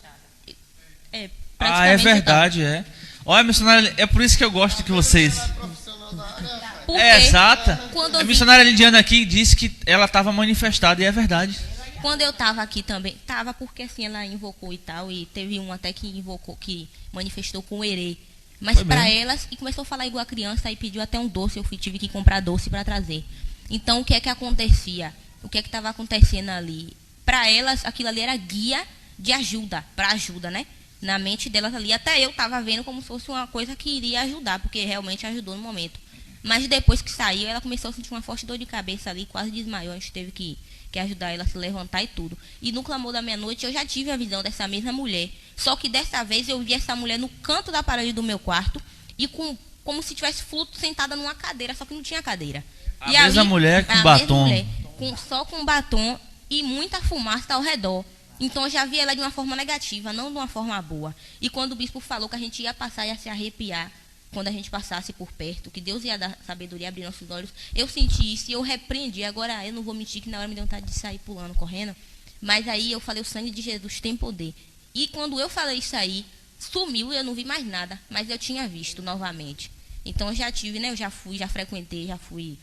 Ah, é praticamente verdade, é. Olha, missionária, é por isso que eu gosto que vocês... Profissional da área, rapaz. Porque É exata. Quando A eu vi- missionária Lidiana aqui disse que ela estava manifestada e é verdade. Quando eu tava aqui também, tava porque assim ela invocou e tal, e teve um até que invocou, que manifestou com o erê. Mas Foi para mesmo. elas, e começou a falar igual a criança, e pediu até um doce, tive que comprar doce para trazer. Então o que é que acontecia? O que é que estava acontecendo ali? Para elas, aquilo ali era guia de ajuda, para ajuda, né? Na mente delas ali, até eu tava vendo como se fosse uma coisa que iria ajudar, porque realmente ajudou no momento. Mas depois que saiu, ela começou a sentir uma forte dor de cabeça ali, quase desmaiou, a gente teve que ajudar ela a se levantar e tudo. E no clamor da meia-noite eu já tive a visão dessa mesma mulher. Só que dessa vez eu vi essa mulher no canto da parede do meu quarto e como se tivesse sentada numa cadeira, só que não tinha cadeira. A E mesma mulher com a batom. mesma mulher, só com batom e muita fumaça ao redor. Então eu já vi ela de uma forma negativa, não de uma forma boa. E quando o bispo falou que a gente ia passar, ia se arrepiar quando a gente passasse por perto, que Deus ia dar sabedoria, abrir nossos olhos, eu senti isso e eu repreendi. Agora eu não vou mentir que na hora me deu vontade de sair pulando, correndo. Mas aí eu falei, o sangue de Jesus tem poder. E quando eu falei isso aí, sumiu e eu não vi mais nada. Mas eu tinha visto novamente. Então eu já tive, né? Eu já fui, já frequentei, já fui.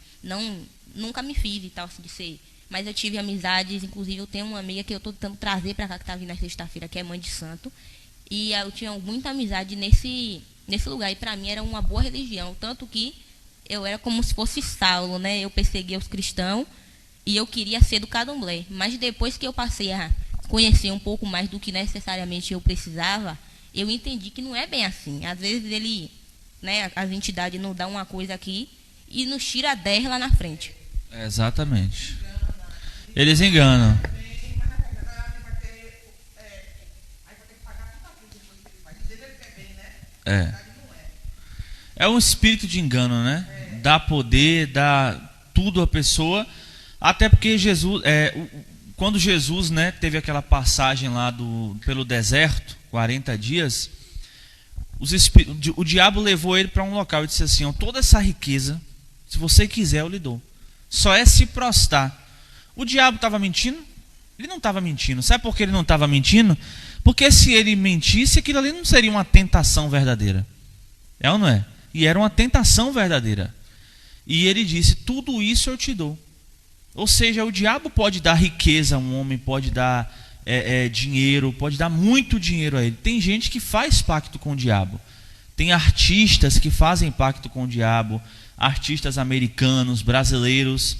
Nunca me fiz e tal, assim, de ser. Mas eu tive amizades, inclusive eu tenho uma amiga que eu estou tentando trazer para cá, que está vindo na sexta-feira, que é mãe de santo. E eu tinha muita amizade nesse lugar. E para mim era uma boa religião. Tanto que eu era como se fosse Saulo, né? Eu perseguia os cristãos e eu queria ser do candomblé. Mas depois que eu passei a conhecer um pouco mais do que necessariamente eu precisava, eu entendi que não é bem assim. Às vezes ele, né, as entidades nos dão uma coisa aqui e nos tira 10 lá na frente. Exatamente. Eles enganam. É um espírito de engano, né? Dá poder, dá tudo à pessoa. Até porque Jesus, quando Jesus, né, teve aquela passagem lá pelo deserto, 40 dias, o diabo levou ele para um local e disse assim: ó, toda essa riqueza, se você quiser, eu lhe dou. Só é se prostrar. O diabo estava mentindo? Ele não estava mentindo. Sabe por que ele não estava mentindo? Porque se ele mentisse, aquilo ali não seria uma tentação verdadeira. É ou não é? E era uma tentação verdadeira. E ele disse: tudo isso eu te dou. Ou seja, o diabo pode dar riqueza a um homem, pode dar dinheiro, pode dar muito dinheiro a ele. Tem gente que faz pacto com o diabo. Tem artistas que fazem pacto com o diabo, artistas americanos, brasileiros.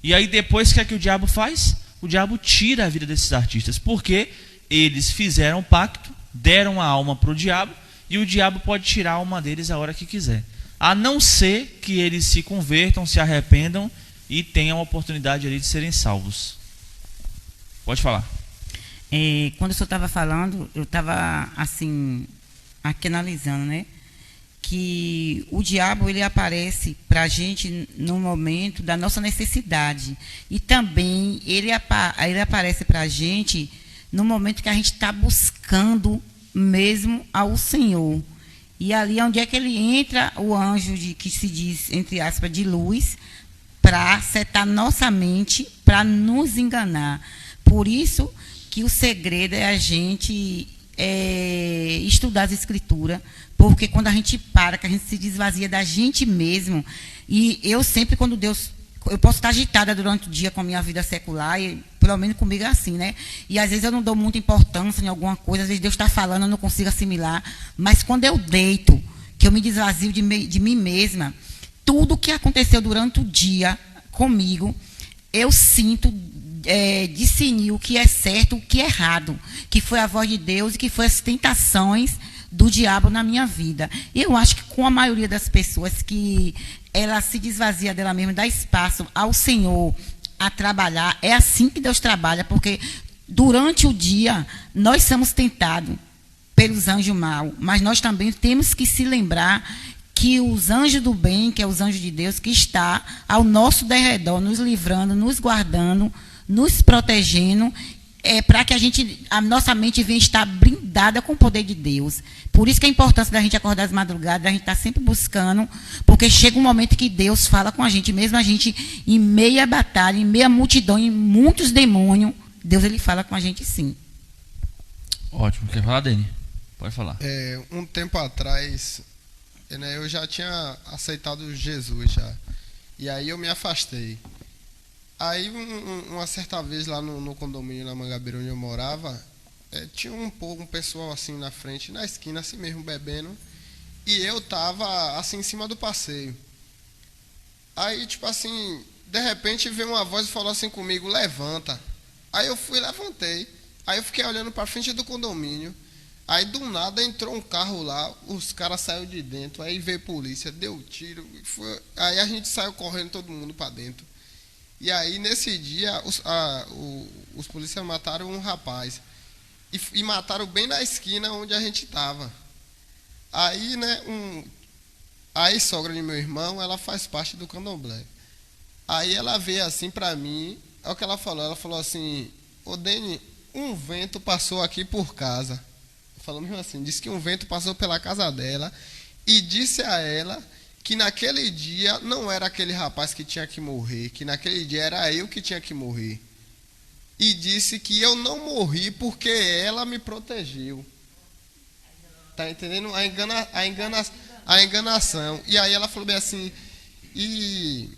E aí depois, o que é que o diabo faz? O diabo tira a vida desses artistas, porque eles fizeram pacto, deram a alma para o diabo, e o diabo pode tirar a alma deles a hora que quiser. A não ser que eles se convertam, se arrependam e tenham a oportunidade ali de serem salvos. Pode falar. Quando o senhor estava falando, eu estava assim, aqui analisando, né? Que o diabo ele aparece para a gente no momento da nossa necessidade. E também ele aparece para a gente no momento que a gente está buscando mesmo ao Senhor. E ali é onde é que ele entra, o anjo que se diz, entre aspas, de luz, para setar nossa mente, para nos enganar. Por isso que o segredo é a gente estudar as escrituras, porque quando a gente para, que a gente se desvazia da gente mesmo, e eu sempre, quando Deus... Eu posso estar agitada durante o dia com a minha vida secular, e pelo menos comigo é assim, né? E às vezes eu não dou muita importância em alguma coisa, às vezes Deus está falando, eu não consigo assimilar. Mas quando eu deito, que eu me desvazio de mim mesma, tudo que aconteceu durante o dia comigo, eu sinto discernir o que é certo, o que é errado, que foi a voz de Deus e que foi as tentações do diabo na minha vida. Eu acho que com a maioria das pessoas que ela se desvazia dela mesma, dá espaço ao Senhor a trabalhar, é assim que Deus trabalha, porque durante o dia nós somos tentados pelos anjos maus, mas nós também temos que se lembrar que os anjos do bem, que é os anjos de Deus, que está ao nosso derredor, nos livrando, nos guardando, nos protegendo, para que a nossa mente venha estar blindada com o poder de Deus. Por isso que a importância da gente acordar às madrugadas, da gente estar sempre buscando, porque chega um momento que Deus fala com a gente, mesmo a gente em meia batalha, em meia multidão, em muitos demônios, Deus ele fala com a gente sim. Ótimo, quer falar, Dani? Pode falar. Um tempo atrás, né, eu já tinha aceitado Jesus já. E aí eu me afastei. Aí uma certa vez lá no condomínio na Mangabeira onde eu morava, tinha um pessoal assim na frente, na esquina assim mesmo, bebendo. E eu tava assim em cima do passeio. Aí tipo assim, de repente veio uma voz e falou assim comigo, levanta. Aí eu fui e levantei. Aí eu fiquei olhando pra frente do condomínio. Aí do nada entrou um carro lá, os caras saíram de dentro, aí veio polícia, deu tiro, aí a gente saiu correndo todo mundo pra dentro. E aí nesse dia os policiais mataram um rapaz e mataram bem na esquina onde a gente tava. Aí né, a ex-sogra de meu irmão, ela faz parte do candomblé. Aí ela veio assim pra mim, é o que ela falou assim, ô Deni, um vento passou aqui por casa. Falou mesmo assim, disse que um vento passou pela casa dela e disse a ela que naquele dia não era aquele rapaz que tinha que morrer, que naquele dia era eu que tinha que morrer. E disse que eu não morri porque ela me protegeu. Tá entendendo? A enganação. E aí ela falou bem assim, e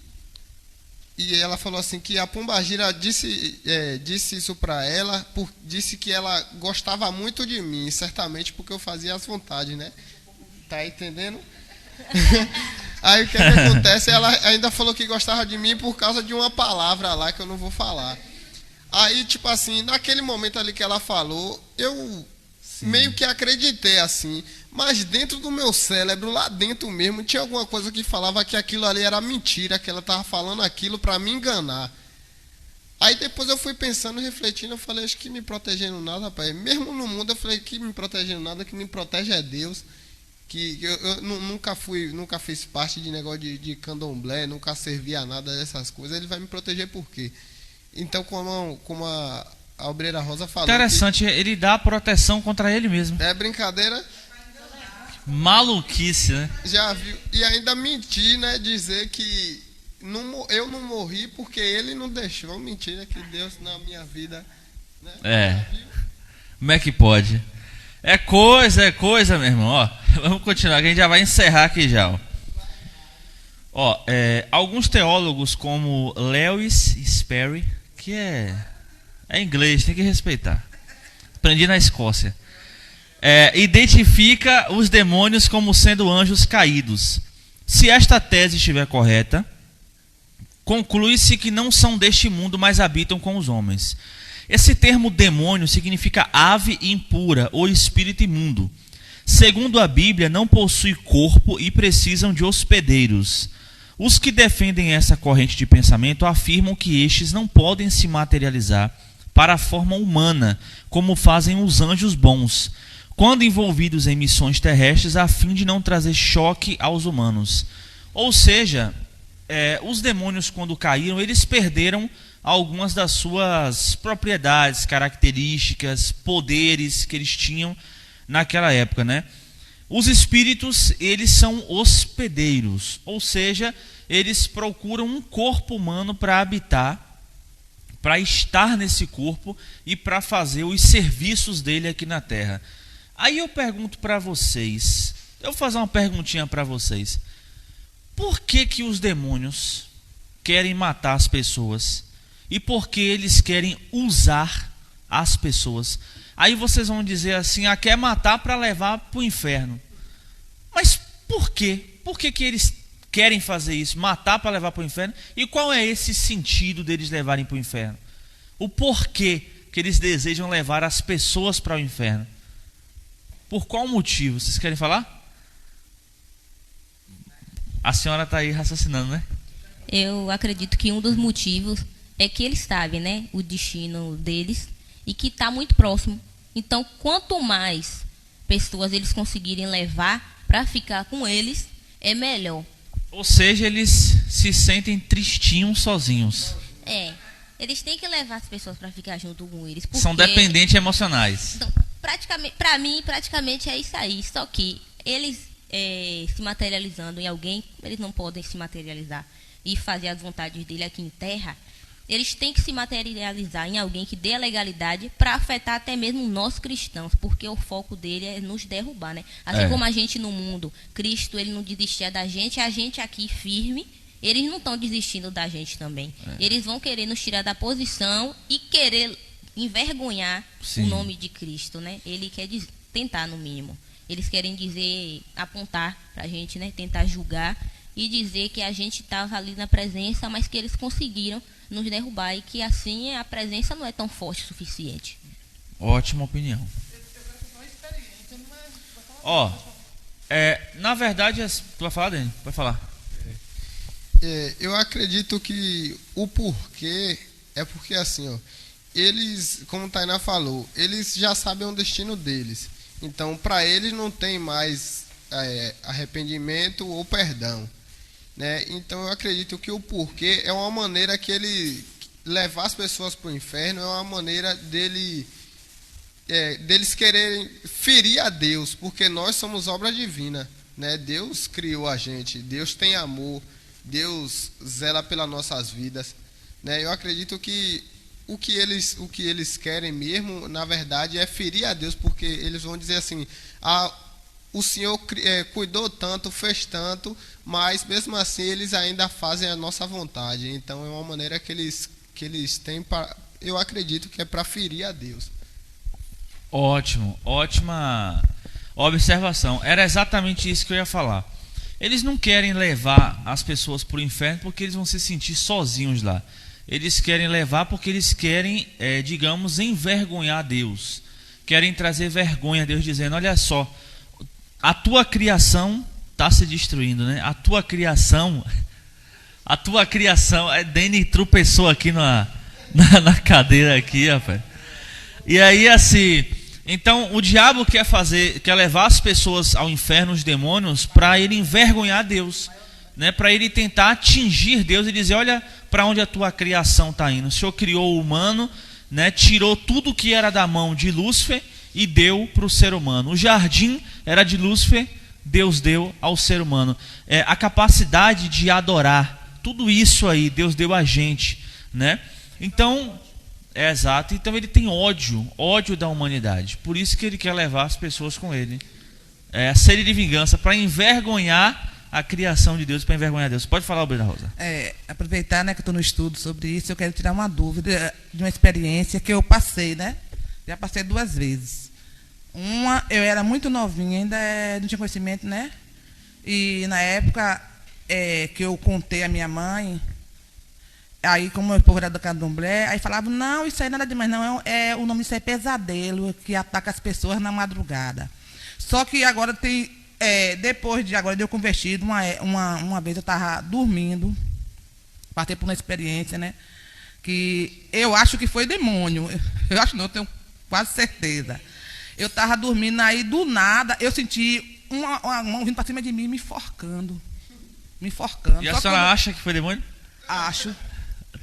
ela falou assim que a Pombagira disse isso para ela, disse que ela gostava muito de mim, certamente porque eu fazia as vontades, né? Tá entendendo? Aí o que acontece? Ela ainda falou que gostava de mim por causa de uma palavra lá que eu não vou falar. Aí, tipo assim, naquele momento ali que ela falou, eu meio que acreditei assim, mas dentro do meu cérebro, lá dentro mesmo, tinha alguma coisa que falava que aquilo ali era mentira, que ela tava falando aquilo para me enganar. Aí depois eu fui pensando, refletindo, eu falei, acho que me protegendo nada, rapaz. Mesmo no mundo eu falei que me protegendo nada, que me protege é Deus. Que eu nunca fiz parte de negócio de candomblé, nunca servi a nada dessas coisas. Ele vai me proteger por quê? Então, como a Obreira Rosa falou... Interessante, ele dá proteção contra ele mesmo. É brincadeira? Maluquice, né? Já viu? E ainda mentir, né? Dizer que eu não morri porque ele não deixou. Mentira que Deus na minha vida... Né? Como é que pode? É coisa, meu irmão. Ó, vamos continuar, que a gente já vai encerrar aqui já. Ó, alguns teólogos como Lewis Sperry, que é inglês, tem que respeitar. Aprendi na Escócia. Identifica os demônios como sendo anjos caídos. Se esta tese estiver correta, conclui-se que não são deste mundo, mas habitam com os homens. Esse termo demônio significa ave impura ou espírito imundo. Segundo a Bíblia, não possui corpo e precisam de hospedeiros. Os que defendem essa corrente de pensamento afirmam que estes não podem se materializar para a forma humana, como fazem os anjos bons, quando envolvidos em missões terrestres a fim de não trazer choque aos humanos. Ou seja, os demônios, quando caíram, eles perderam algumas das suas propriedades, características, poderes que eles tinham naquela época, né? Os espíritos, eles são hospedeiros, ou seja, eles procuram um corpo humano para habitar, para estar nesse corpo e para fazer os serviços dele aqui na Terra. Aí eu pergunto para vocês, eu vou fazer uma perguntinha para vocês. Por que os demônios querem matar as pessoas? E por que eles querem usar as pessoas? Aí vocês vão dizer assim, quer matar para levar para o inferno. Mas por quê? Por que eles querem fazer isso? Matar para levar para o inferno? E qual é esse sentido deles levarem para o inferno? O porquê que eles desejam levar as pessoas para o inferno? Por qual motivo? Vocês querem falar? A senhora está aí raciocinando, né? Eu acredito que um dos motivos é que eles sabem, né, o destino deles e que está muito próximo. Então, quanto mais pessoas eles conseguirem levar para ficar com eles, é melhor. Ou seja, eles se sentem tristinhos sozinhos. Eles têm que levar as pessoas para ficar junto com eles. São dependentes emocionais. Então, praticamente, para mim, praticamente é isso aí. Só que eles se materializando em alguém, eles não podem se materializar e fazer as vontades dele aqui em terra. Eles têm que se materializar em alguém que dê a legalidade para afetar até mesmo nós cristãos, porque o foco dele é nos derrubar, né? Assim como a gente no mundo, Cristo, ele não desistia da gente, a gente aqui firme, eles não estão desistindo da gente também. Eles vão querer nos tirar da posição e querer envergonhar o nome de Cristo, né? Ele quer tentar, no mínimo. Eles querem dizer, apontar para a gente, né? Tentar julgar e dizer que a gente estava ali na presença, mas que eles conseguiram nos derrubar e que assim a presença não é tão forte o suficiente. Ótima opinião. Ó, na verdade, tu vai falar, Dani? Vai falar. Eu acredito que o porquê é porque assim, ó, eles, como o Tainá falou, eles já sabem o destino deles. Então, para eles não tem mais arrependimento ou perdão, né? Então, eu acredito que o porquê é uma maneira que ele levar as pessoas para o inferno, é uma maneira deles quererem ferir a Deus, porque nós somos obra divina, né? Deus criou a gente, Deus tem amor, Deus zela pelas nossas vidas, né? Eu acredito que o que eles querem mesmo, na verdade, é ferir a Deus, porque eles vão dizer assim: o Senhor cuidou tanto, fez tanto, mas mesmo assim eles ainda fazem a nossa vontade. Então é uma maneira que eles têm para, eu acredito que é para ferir a Deus. Ótimo, ótima observação. Era exatamente isso que eu ia falar. Eles não querem levar as pessoas para o inferno porque eles vão se sentir sozinhos lá. Eles querem levar porque eles querem, digamos, envergonhar Deus. Querem trazer vergonha a Deus, dizendo: olha só, a tua criação está se destruindo, né? A tua criação, Dani tropeçou aqui na cadeira aqui, rapaz. E aí, assim, então o diabo quer levar as pessoas ao inferno, os demônios, para ele envergonhar Deus, né? Para ele tentar atingir Deus e dizer: olha para onde a tua criação está indo. O Senhor criou o humano, né? Tirou tudo que era da mão de Lúcifer e deu para o ser humano. O jardim era de Lúcifer, Deus deu ao ser humano. A capacidade de adorar, tudo isso aí Deus deu a gente, né? Então, exato. Então ele tem ódio da humanidade. Por isso que ele quer levar as pessoas com ele. A sede de vingança, para envergonhar a criação de Deus, para envergonhar Deus. Pode falar, Bruna Rosa. Aproveitar, né, que eu estou no estudo sobre isso, eu quero tirar uma dúvida de uma experiência que eu passei, né? Já passei 2 vezes. Uma, eu era muito novinha, ainda não tinha conhecimento, né? E na época que eu contei a minha mãe, aí como o povo era do candomblé, aí falavam: não, isso aí nada demais, não, o nome disso é pesadelo, que ataca as pessoas na madrugada. Só que agora tem, depois de eu convertido, uma vez eu estava dormindo, passei por uma experiência, né? Que eu acho que foi demônio, eu acho não, eu tenho quase certeza. Eu estava dormindo, aí do nada eu senti uma mão vindo para cima de mim, me enforcando. E a senhora acha que foi demônio? Acho.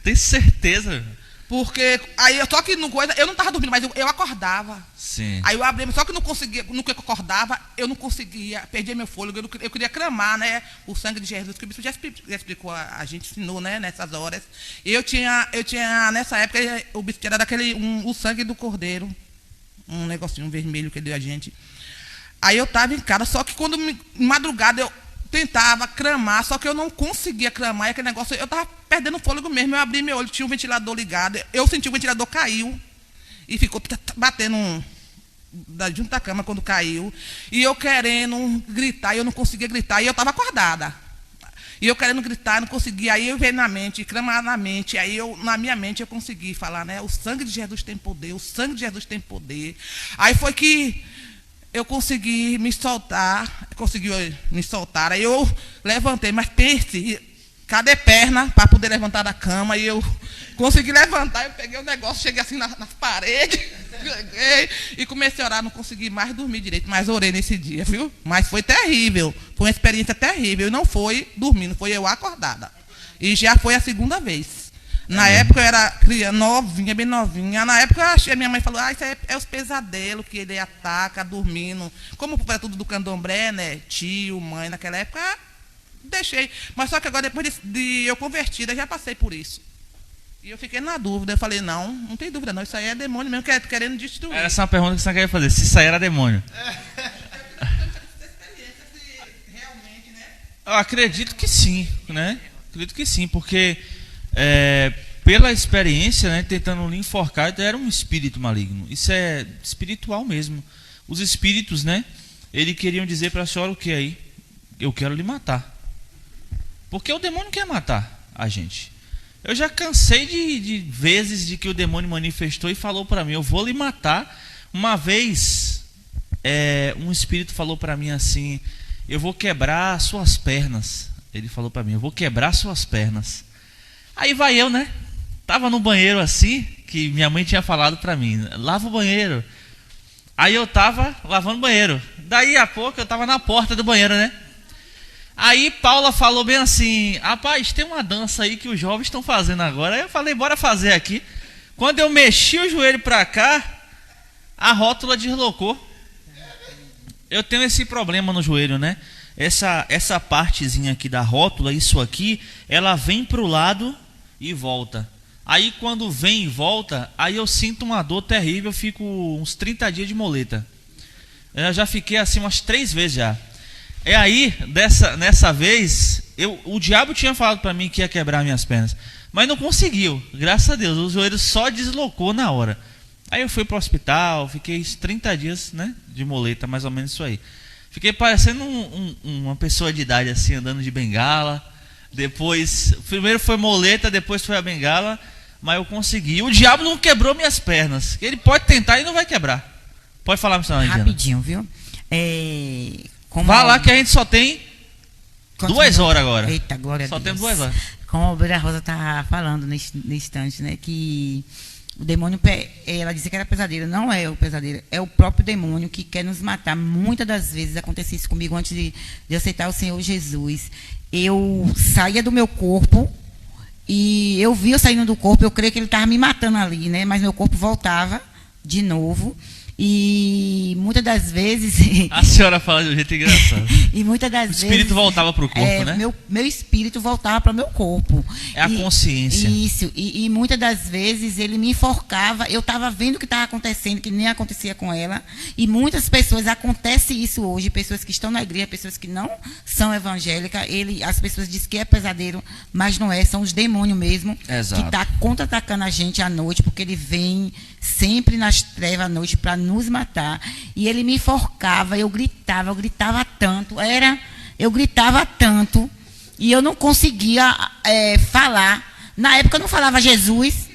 Tem certeza? Porque aí, só que eu não estava dormindo, mas eu acordava. Sim. Aí eu abri, só que não conseguia, no que eu acordava, eu não conseguia, perdia meu fôlego, eu queria clamar, né, o sangue de Jesus, que o bispo já explicou, a gente ensinou, né, nessas horas. Eu tinha nessa época, o bispo era o sangue do cordeiro, um negocinho vermelho que ele deu a gente. Aí eu estava em casa, só que quando madrugada eu tentava clamar, só que eu não conseguia clamar, e aquele negócio, eu estava perdendo fôlego mesmo. Eu abri meu olho, tinha um ventilador ligado, eu senti o ventilador caiu e ficou batendo junto da cama quando caiu, e eu querendo gritar, e eu não conseguia gritar, e eu estava acordada, e eu querendo gritar, não conseguia. Aí eu veio na mente, clamar na mente, aí na minha mente eu consegui falar, né, o sangue de Jesus tem poder, o sangue de Jesus tem poder. Aí foi que eu consegui me soltar, aí eu levantei, mas pense, cadê perna para poder levantar da cama? E eu consegui levantar, eu peguei o negócio, cheguei assim nas paredes, e comecei a orar, não consegui mais dormir direito, mas orei nesse dia, viu? Mas foi terrível, foi uma experiência terrível, e não foi dormindo, foi eu acordada. E já foi a segunda vez. Na época eu era criança, novinha, bem novinha. Na época a minha mãe falou, isso é os pesadelos que ele ataca dormindo. Como era tudo do candomblé, né? Tio, mãe, naquela época, deixei. Mas só que agora, depois de eu convertida, já passei por isso. E eu fiquei na dúvida. Eu falei, não tem dúvida não. Isso aí é demônio mesmo, querendo destruir. Essa é uma pergunta que você queria fazer. Se isso aí era demônio. Eu acredito que sim, né? Acredito que sim, porque pela experiência, né, tentando lhe enforcar, era um espírito maligno. Isso é espiritual mesmo. Os espíritos, né, eles queriam dizer para a senhora o que aí? Eu quero lhe matar. Porque o demônio quer matar a gente. Eu já cansei de vezes de que o demônio manifestou e falou para mim, eu vou lhe matar. Uma vez, um espírito falou para mim assim, eu vou quebrar suas pernas. Ele falou para mim, eu vou quebrar suas pernas. Aí vai eu, né? Tava no banheiro assim, que minha mãe tinha falado para mim, lava o banheiro. Aí eu tava lavando o banheiro. Daí a pouco eu tava na porta do banheiro, né? Aí Paula falou bem assim, rapaz, tem uma dança aí que os jovens estão fazendo agora. Aí eu falei, bora fazer aqui. Quando eu mexi o joelho para cá, a rótula deslocou. Eu tenho esse problema no joelho, né? Essa partezinha aqui da rótula, isso aqui, ela vem pro lado e volta. Aí quando vem e volta, aí eu sinto uma dor terrível, eu fico uns 30 dias de moleta. Eu já fiquei assim umas 3 vezes já. Aí, nessa vez, o diabo tinha falado para mim que ia quebrar minhas pernas, mas não conseguiu, graças a Deus, o joelho só deslocou na hora. Aí eu fui pro hospital, fiquei 30 dias, né, de moleta, mais ou menos isso aí. Fiquei parecendo uma pessoa de idade assim, andando de bengala. Depois, primeiro foi moleta, depois foi a bengala, mas eu consegui. O diabo não quebrou minhas pernas. Ele pode tentar e não vai quebrar. Pode falar, missionária Indiana. Rapidinho, viu? Vá lá que a gente só tem 2 horas agora. Eita, glória a Deus. Só temos 2 horas. Como a Ovelha Rosa está falando nesse instante, né? Que o demônio, ela disse que era pesadelo. Não é o pesadelo, é o próprio demônio que quer nos matar. Muitas das vezes aconteceu isso comigo antes de aceitar o Senhor Jesus. Eu saía do meu corpo e eu via eu saindo do corpo, eu creio que ele estava me matando ali, né? Mas meu corpo voltava de novo. E muitas das vezes... A senhora fala de um jeito engraçado. E muitas das vezes... O espírito voltava para o corpo, né? Meu espírito voltava para o meu corpo. É a consciência. Isso. E muitas das vezes ele me enforcava. Eu estava vendo o que estava acontecendo, que nem acontecia com ela. E muitas pessoas, acontece isso hoje, pessoas que estão na igreja, pessoas que não são evangélicas, as pessoas dizem que é pesadelo, mas não é, são os demônios mesmo. Exato. Que está contra-atacando a gente à noite, porque ele vem sempre nas trevas à noite para nos matar. E ele me enforcava, eu gritava tanto, eu gritava tanto, e eu não conseguia falar. Na época eu não falava Jesus,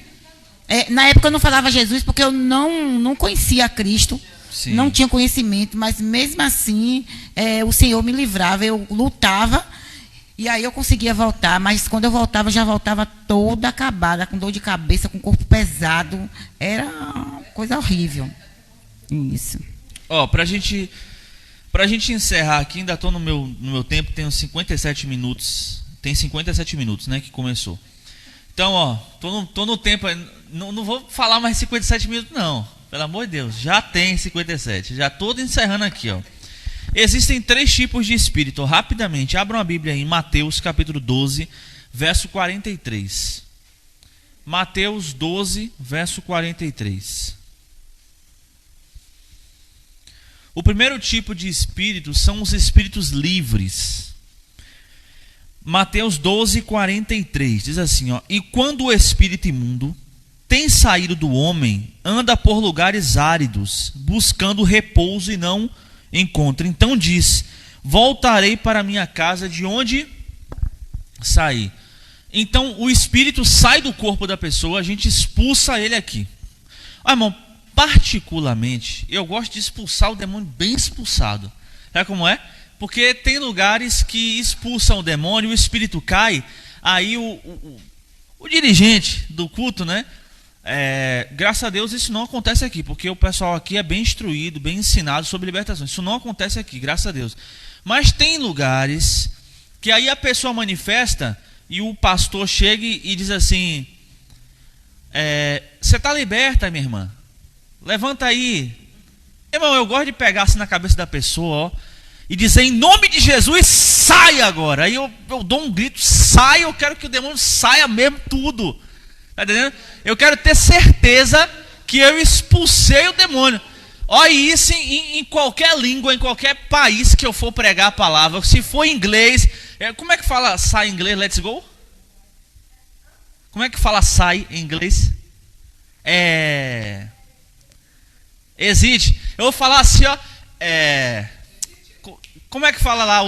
porque eu não conhecia Cristo. Sim. Não tinha conhecimento, mas mesmo assim o Senhor me livrava, eu lutava. E aí eu conseguia voltar, mas quando eu voltava, já voltava toda acabada, com dor de cabeça, com corpo pesado. Era uma coisa horrível. Isso. Ó, pra gente encerrar aqui, ainda estou no meu tempo, tenho 57 minutos. Tem 57 minutos, né, que começou. Então, ó, tô no tempo, não vou falar mais 57 minutos, não. Pelo amor de Deus, já tem 57. Já estou encerrando aqui, ó. Existem 3 tipos de espírito. Rapidamente, abram a Bíblia aí em Mateus capítulo 12, verso 43. Mateus 12, verso 43. O primeiro tipo de espírito são os espíritos livres. Mateus 12, 43. Diz assim, ó: E quando o espírito imundo tem saído do homem, anda por lugares áridos, buscando repouso e não encontra. Então diz: voltarei para minha casa de onde saí. Então o espírito sai do corpo da pessoa, a gente expulsa ele aqui. Irmão, particularmente, eu gosto de expulsar o demônio bem expulsado. Sabe como é? Porque tem lugares que expulsam o demônio, o espírito cai, aí o dirigente do culto, né? Graças a Deus isso não acontece aqui, porque o pessoal aqui é bem instruído, bem ensinado sobre libertação. Isso não acontece aqui, graças a Deus. Mas tem lugares que aí a pessoa manifesta e o pastor chega e diz assim: Você está liberta, minha irmã? Levanta aí. Irmão, eu gosto de pegar assim na cabeça da pessoa, ó, e dizer em nome de Jesus, sai agora. Aí eu dou um grito, sai, eu quero que o demônio saia mesmo tudo. Tá entendendo? Eu quero ter certeza que eu expulsei o demônio. Olha isso em qualquer língua, em qualquer país que eu for pregar a palavra. Se for em inglês, como é que fala sai em inglês? Let's go? Como é que fala sai em inglês? Existe. Eu vou falar assim, ó. Como é que fala lá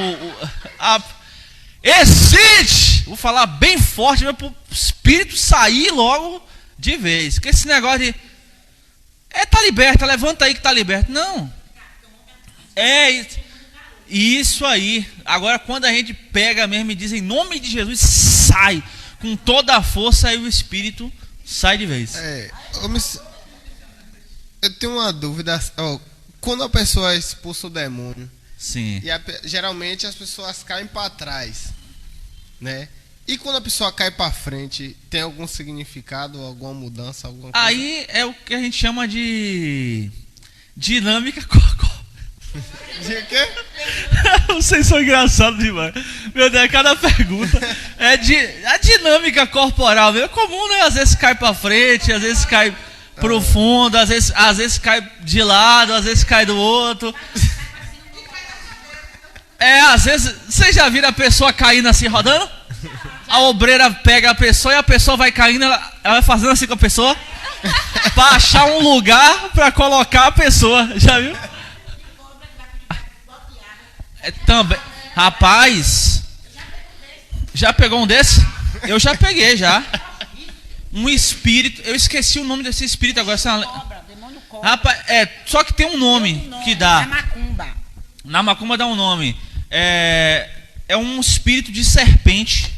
existe! Vou falar bem forte para o espírito sair logo de vez. Porque esse negócio de tá liberta, levanta aí que tá liberto. Não. Isso aí. Agora quando a gente pega mesmo e diz em nome de Jesus, sai com toda a força, aí o espírito sai de vez. Eu tenho uma dúvida. Quando a pessoa expulsa o demônio, sim. Geralmente as pessoas caem para trás, né? E quando a pessoa cai para frente, tem algum significado, alguma mudança, alguma coisa? Aí é o que a gente chama de dinâmica. De quê? Vocês são engraçados demais. Meu Deus, cada pergunta a dinâmica corporal. É comum, né? Às vezes cai para frente, às vezes cai pro fundo, às vezes cai de lado, às vezes cai do outro. Às vezes, vocês já viram a pessoa caindo assim, rodando? A obreira pega a pessoa e a pessoa vai caindo, ela vai fazendo assim com a pessoa para achar um lugar para colocar a pessoa. Já viu? Também. Rapaz, já pegou um desse? Eu já peguei, já. Um espírito, eu esqueci o nome desse espírito agora. Demônio cobra. Rapaz, só que tem um nome que dá. Na macumba. Na macumba dá um nome. É um espírito de serpente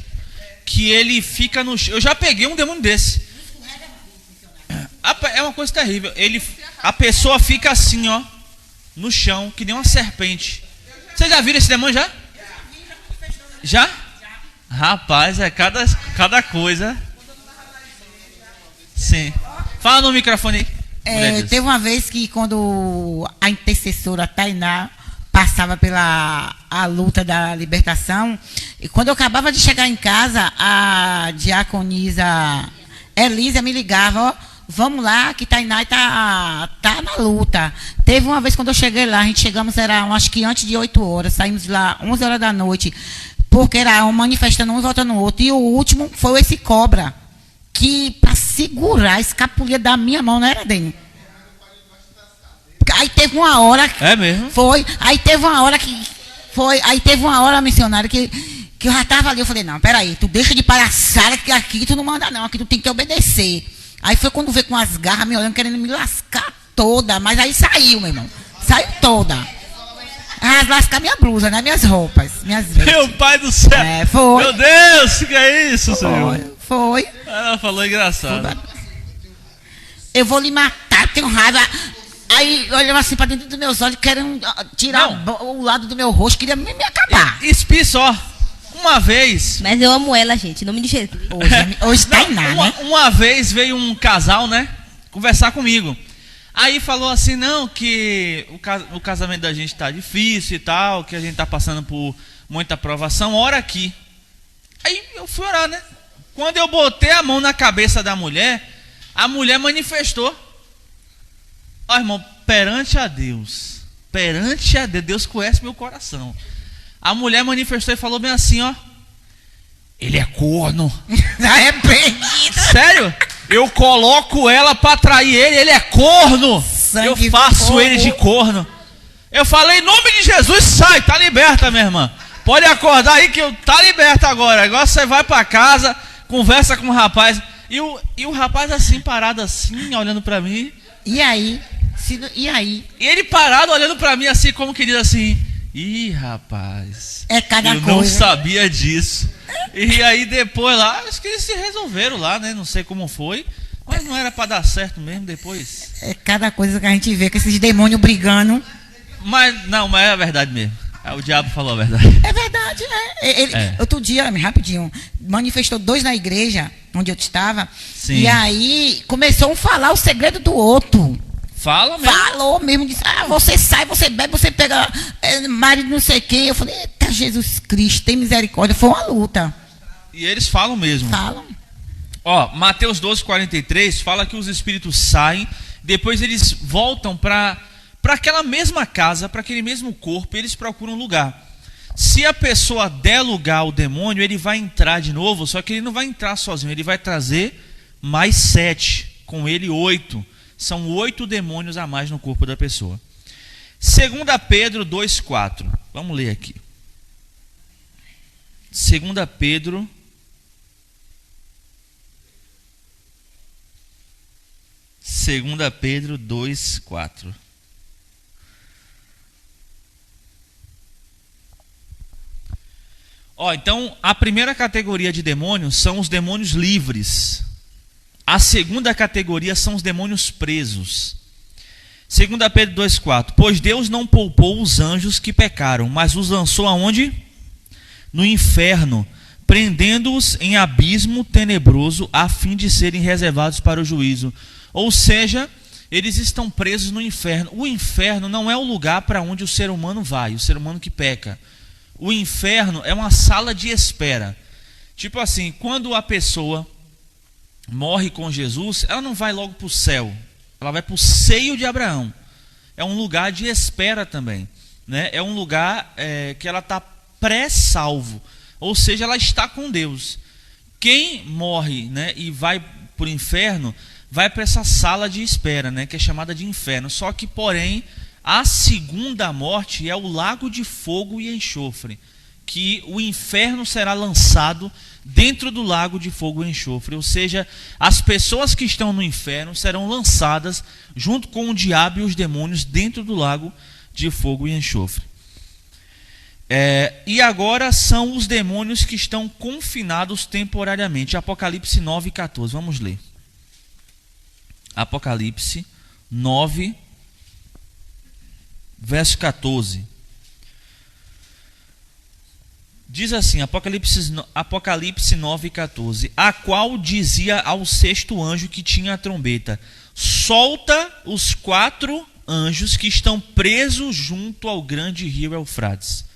que ele fica no chão. Eu já peguei um demônio desse. É uma coisa terrível. A pessoa fica assim, ó, no chão, que nem uma serpente. Vocês já viram esse demônio já? Já? Rapaz, cada coisa. Sim. Fala no microfone aí. Teve uma vez que quando a intercessora Tainá passava pela luta da libertação, e quando eu acabava de chegar em casa, a diaconisa Elisa me ligava, ó, vamos lá que Tainá tá na luta. Teve uma vez quando eu cheguei lá, a gente chegamos, acho que antes de 8 horas, saímos de lá 11 horas da noite, porque era um manifestando um e voltando no outro, e o último foi esse cobra, que para segurar a escapulia da minha mão, não era dele. Aí teve uma hora. É mesmo? Foi. Aí teve uma hora que. Foi. Aí teve uma hora, missionário, que eu já estava ali. Eu falei, não, peraí, tu deixa de palhaçada, que aqui tu não manda, não. Aqui tu tem que obedecer. Aí foi quando veio com as garras me olhando, querendo me lascar toda. Mas aí saiu, meu irmão. Saiu toda. Lascar minha blusa, né? Minhas roupas. Minhas vestes. Meu pai do céu. Foi. Meu Deus, que é isso, senhor? Foi. Ela falou engraçado. Eu vou lhe matar, tenho raiva. Aí olhava assim para dentro dos meus olhos, querendo tirar o lado do meu rosto, queria me acabar. Espi só. Uma vez. Mas eu amo ela, gente, em nome de Jesus. Hoje tá né? Uma vez veio um casal, né? Conversar comigo. Aí falou assim, não, que o casamento da gente tá difícil e tal, que a gente tá passando por muita provação, ora aqui. Aí eu fui orar, né? Quando eu botei a mão na cabeça da mulher, a mulher manifestou. Ó, irmão, perante a Deus, Deus conhece meu coração. A mulher manifestou e falou bem assim, ó. Ele é corno. Sério? Eu coloco ela pra trair ele é corno. Eu faço ele de corno. Eu falei, em nome de Jesus, sai, tá liberta, minha irmã. Pode acordar aí que tá liberta agora. Agora você vai pra casa, conversa com o rapaz. E o rapaz assim, parado assim, olhando pra mim. E aí? E ele parado, olhando pra mim assim, como que diz assim... Ih, rapaz, eu não sabia disso. E aí depois lá, acho que eles se resolveram lá, né? Não sei como foi, mas não era para dar certo mesmo depois. É cada coisa que a gente vê com esses demônios brigando. Mas é a verdade mesmo. O diabo falou a verdade. É verdade. verdade, Ele, outro dia, rapidinho, manifestou 2 na igreja, onde eu estava. Sim. E aí começou a falar o segredo do outro. Fala mesmo. Falou mesmo, disse, você sai, você bebe, você pega marido não sei quem. Eu falei, eita, Jesus Cristo, tem misericórdia. Foi uma luta. E eles falam mesmo. Falam. Ó, Mateus 12:43 fala que os espíritos saem, depois eles voltam para aquela mesma casa, para aquele mesmo corpo, e eles procuram lugar. Se a pessoa der lugar ao demônio, ele vai entrar de novo, só que ele não vai entrar sozinho, ele vai trazer mais 7, com ele 8. São 8 demônios a mais no corpo da pessoa. 2 Pedro 2,4. Vamos ler aqui. 2 Pedro 2,4. Então, a primeira categoria de demônios são os demônios livres. A segunda categoria são os demônios presos. 2 Pedro 2,4. Pois Deus não poupou os anjos que pecaram, mas os lançou aonde? No inferno, prendendo-os em abismo tenebroso, a fim de serem reservados para o juízo. Ou seja, eles estão presos no inferno. O inferno não é o lugar para onde o ser humano vai, o ser humano que peca. O inferno é uma sala de espera. Tipo assim, quando a pessoa morre com Jesus, ela não vai logo para o céu, ela vai para o seio de Abraão. É um lugar de espera também, né? É um lugar que ela está pré-salvo, ou seja, ela está com Deus. Quem morre, né, e vai para o inferno, vai para essa sala de espera, né, que é chamada de inferno. Só que, porém, a segunda morte é o lago de fogo e enxofre, que o inferno será lançado dentro do lago de fogo e enxofre. Ou seja, as pessoas que estão no inferno serão lançadas junto com o diabo e os demônios dentro do lago de fogo e enxofre. E agora são os demônios que estão confinados temporariamente. Apocalipse 9:14. Vamos ler. Apocalipse 9, verso 14. Diz assim, Apocalipse 9:14. A qual dizia ao 6º anjo que tinha a trombeta: solta os 4 anjos que estão presos junto ao grande rio Eufrates.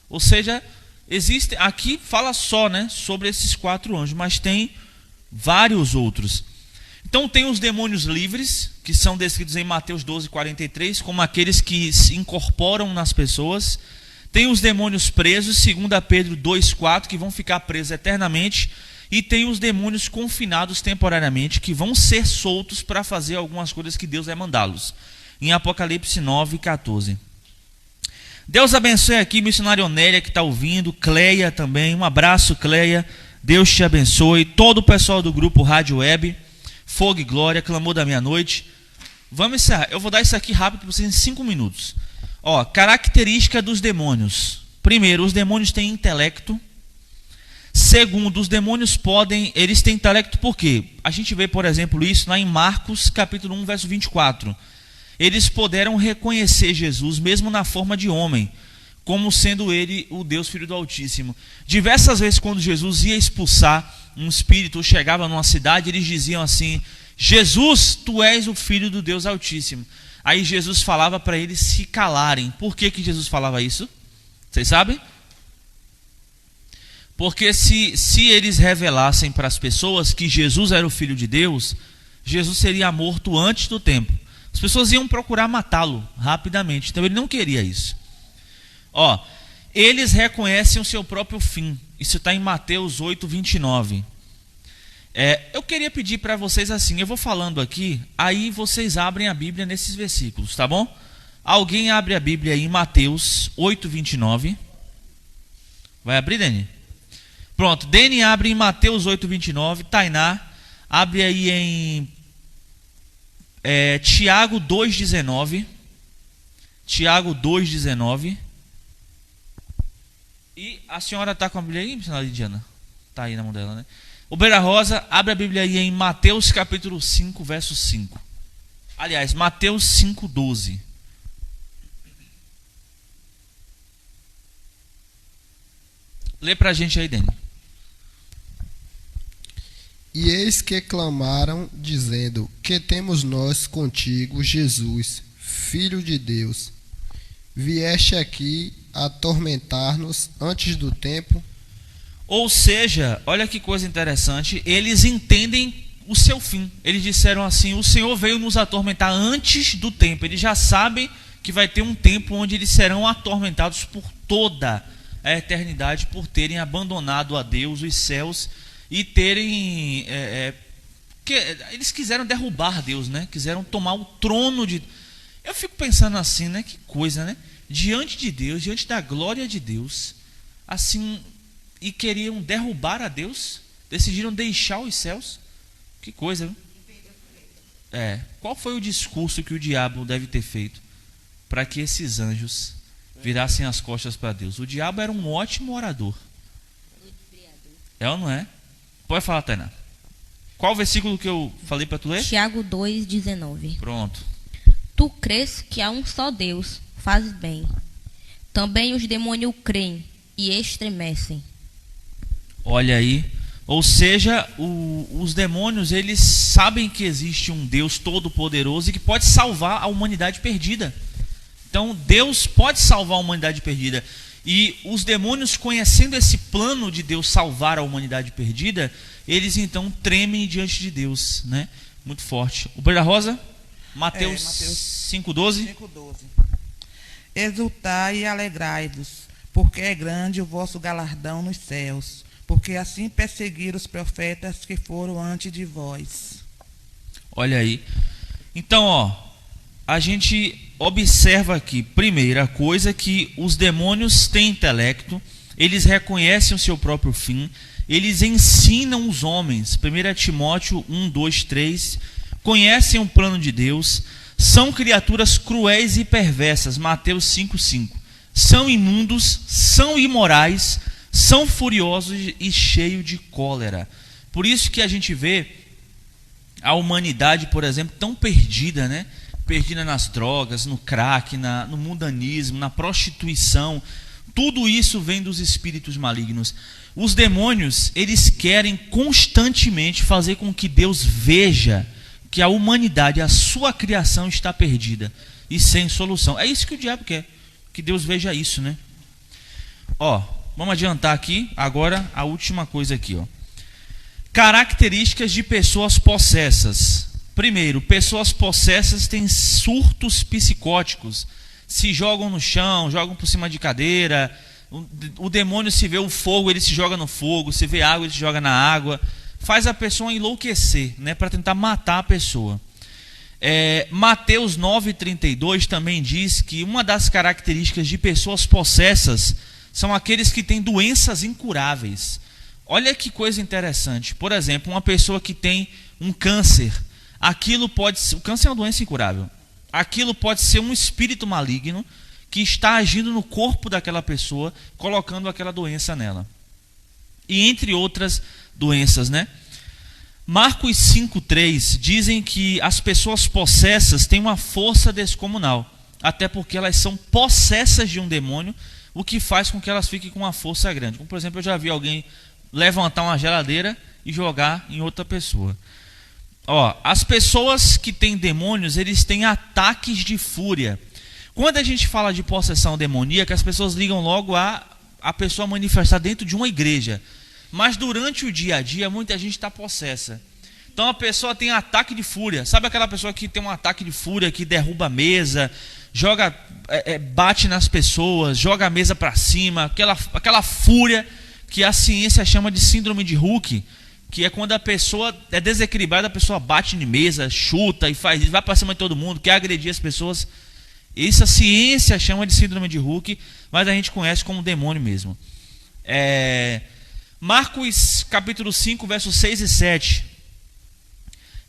Ou seja, existe, aqui fala só, né, sobre esses 4 anjos, mas tem vários outros. Então tem os demônios livres, que são descritos em Mateus 12:43, como aqueles que se incorporam nas pessoas. Tem os demônios presos, 2 Pedro 2,4, que vão ficar presos eternamente. E tem os demônios confinados temporariamente, que vão ser soltos para fazer algumas coisas que Deus vai mandá-los. Em Apocalipse 9:14. Deus abençoe aqui, missionária Onélia que está ouvindo, Cleia também. Um abraço, Cleia. Deus te abençoe. Todo o pessoal do grupo Rádio Web, Fogo e Glória, Clamor da Meia-Noite. Vamos encerrar. Eu vou dar isso aqui rápido para vocês em 5 minutos. Característica dos demônios. Primeiro, os demônios têm intelecto. Segundo, os demônios eles têm intelecto por quê? A gente vê, por exemplo, isso lá em Marcos, capítulo 1, verso 24. Eles puderam reconhecer Jesus, mesmo na forma de homem, como sendo ele o Deus Filho do Altíssimo. Diversas vezes, quando Jesus ia expulsar um espírito ou chegava numa cidade, eles diziam assim: Jesus, tu és o Filho do Deus Altíssimo. Aí Jesus falava para eles se calarem. Por que Jesus falava isso? Vocês sabem? Porque se eles revelassem para as pessoas que Jesus era o Filho de Deus, Jesus seria morto antes do tempo. As pessoas iam procurar matá-lo rapidamente. Então ele não queria isso. Eles reconhecem o seu próprio fim. Isso está em Mateus 8:29. Eu queria pedir para vocês assim, eu vou falando aqui, aí vocês abrem a Bíblia nesses versículos, tá bom? Alguém abre a Bíblia aí em Mateus 8:29. Vai abrir, Deni? Pronto, Deni abre em Mateus 8:29. Tainá, abre aí em Tiago 2:19. Tiago 2:19. E a senhora está com a Bíblia aí, missionária Lidiana? Está aí na mão dela, né? O Beira Rosa, abre a Bíblia aí em Mateus capítulo 5, verso 5. Aliás, Mateus 5:12. Lê pra gente aí, Dani. E eis que clamaram, dizendo: que temos nós contigo, Jesus, Filho de Deus? Vieste aqui a atormentar-nos antes do tempo? Ou seja, olha que coisa interessante, eles entendem o seu fim. Eles disseram assim: o Senhor veio nos atormentar antes do tempo. Eles já sabem que vai ter um tempo onde eles serão atormentados por toda a eternidade, por terem abandonado a Deus, os céus, e terem... eles quiseram derrubar Deus, né? Quiseram tomar o trono de... Eu fico pensando assim, né? Que coisa, né? Diante de Deus, diante da glória de Deus, assim, e queriam derrubar a Deus, decidiram deixar os céus. Que coisa, viu? Qual foi o discurso que o diabo deve ter feito para que esses anjos virassem as costas para Deus? O diabo era um ótimo orador. É ou não é? Pode falar, Tainá. Qual o versículo que eu falei para tu ler? Tiago 2,19. Pronto. Tu crês que há um só Deus, fazes bem. Também os demônios creem e estremecem. Olha aí. Ou seja, os demônios, eles sabem que existe um Deus todo-poderoso e que pode salvar a humanidade perdida. Então, Deus pode salvar a humanidade perdida. E os demônios, conhecendo esse plano de Deus salvar a humanidade perdida, eles então tremem diante de Deus, né? Muito forte. O Breda Rosa, Mateus 5,12. 5,12. Exultai e alegrai-vos, porque é grande o vosso galardão nos céus, porque assim perseguiram os profetas que foram antes de vós. Olha aí. Então, a gente observa aqui, primeira coisa, que os demônios têm intelecto, eles reconhecem o seu próprio fim, eles ensinam os homens, 1 Timóteo 1, 2, 3, conhecem o plano de Deus, são criaturas cruéis e perversas, Mateus 5, 5, são imundos, são imorais, são furiosos e cheios de cólera. Por isso que a gente vê a humanidade, por exemplo, tão perdida, né? Perdida nas drogas, no crack, no mundanismo, na prostituição. Tudo isso vem dos espíritos malignos. Os demônios, eles querem constantemente fazer com que Deus veja que a humanidade, a sua criação está perdida e sem solução. É isso que o diabo quer, que Deus veja isso, né? Vamos adiantar aqui, agora a última coisa aqui, Características de pessoas possessas. Primeiro, pessoas possessas têm surtos psicóticos, se jogam no chão, jogam por cima de cadeira. O demônio, se vê o fogo, ele se joga no fogo, se vê água, ele se joga na água, faz a pessoa enlouquecer, né, para tentar matar a pessoa. Mateus 9,32 também diz que uma das características de pessoas possessas são aqueles que têm doenças incuráveis. Olha que coisa interessante. Por exemplo, uma pessoa que tem um câncer, o câncer é uma doença incurável. Aquilo pode ser um espírito maligno que está agindo no corpo daquela pessoa, colocando aquela doença nela. E entre outras doenças, né? Marcos 5,3 dizem que as pessoas possessas têm uma força descomunal, até porque elas são possessas de um demônio, o que faz com que elas fiquem com uma força grande. Como, por exemplo, eu já vi alguém levantar uma geladeira e jogar em outra pessoa. As pessoas que têm demônios, eles têm ataques de fúria. Quando a gente fala de possessão demoníaca, as pessoas ligam logo a pessoa manifestar dentro de uma igreja. Mas durante o dia a dia, muita gente está possessa. Então a pessoa tem ataque de fúria. Sabe aquela pessoa que tem um ataque de fúria, que derruba a mesa, bate nas pessoas, joga a mesa para cima, aquela fúria que a ciência chama de síndrome de Hulk, que é quando a pessoa é desequilibrada, a pessoa bate em mesa, chuta e faz isso, vai para cima de todo mundo, quer agredir as pessoas. Isso a ciência chama de síndrome de Hulk, mas a gente conhece como demônio mesmo. Marcos capítulo 5, versos 6 e 7.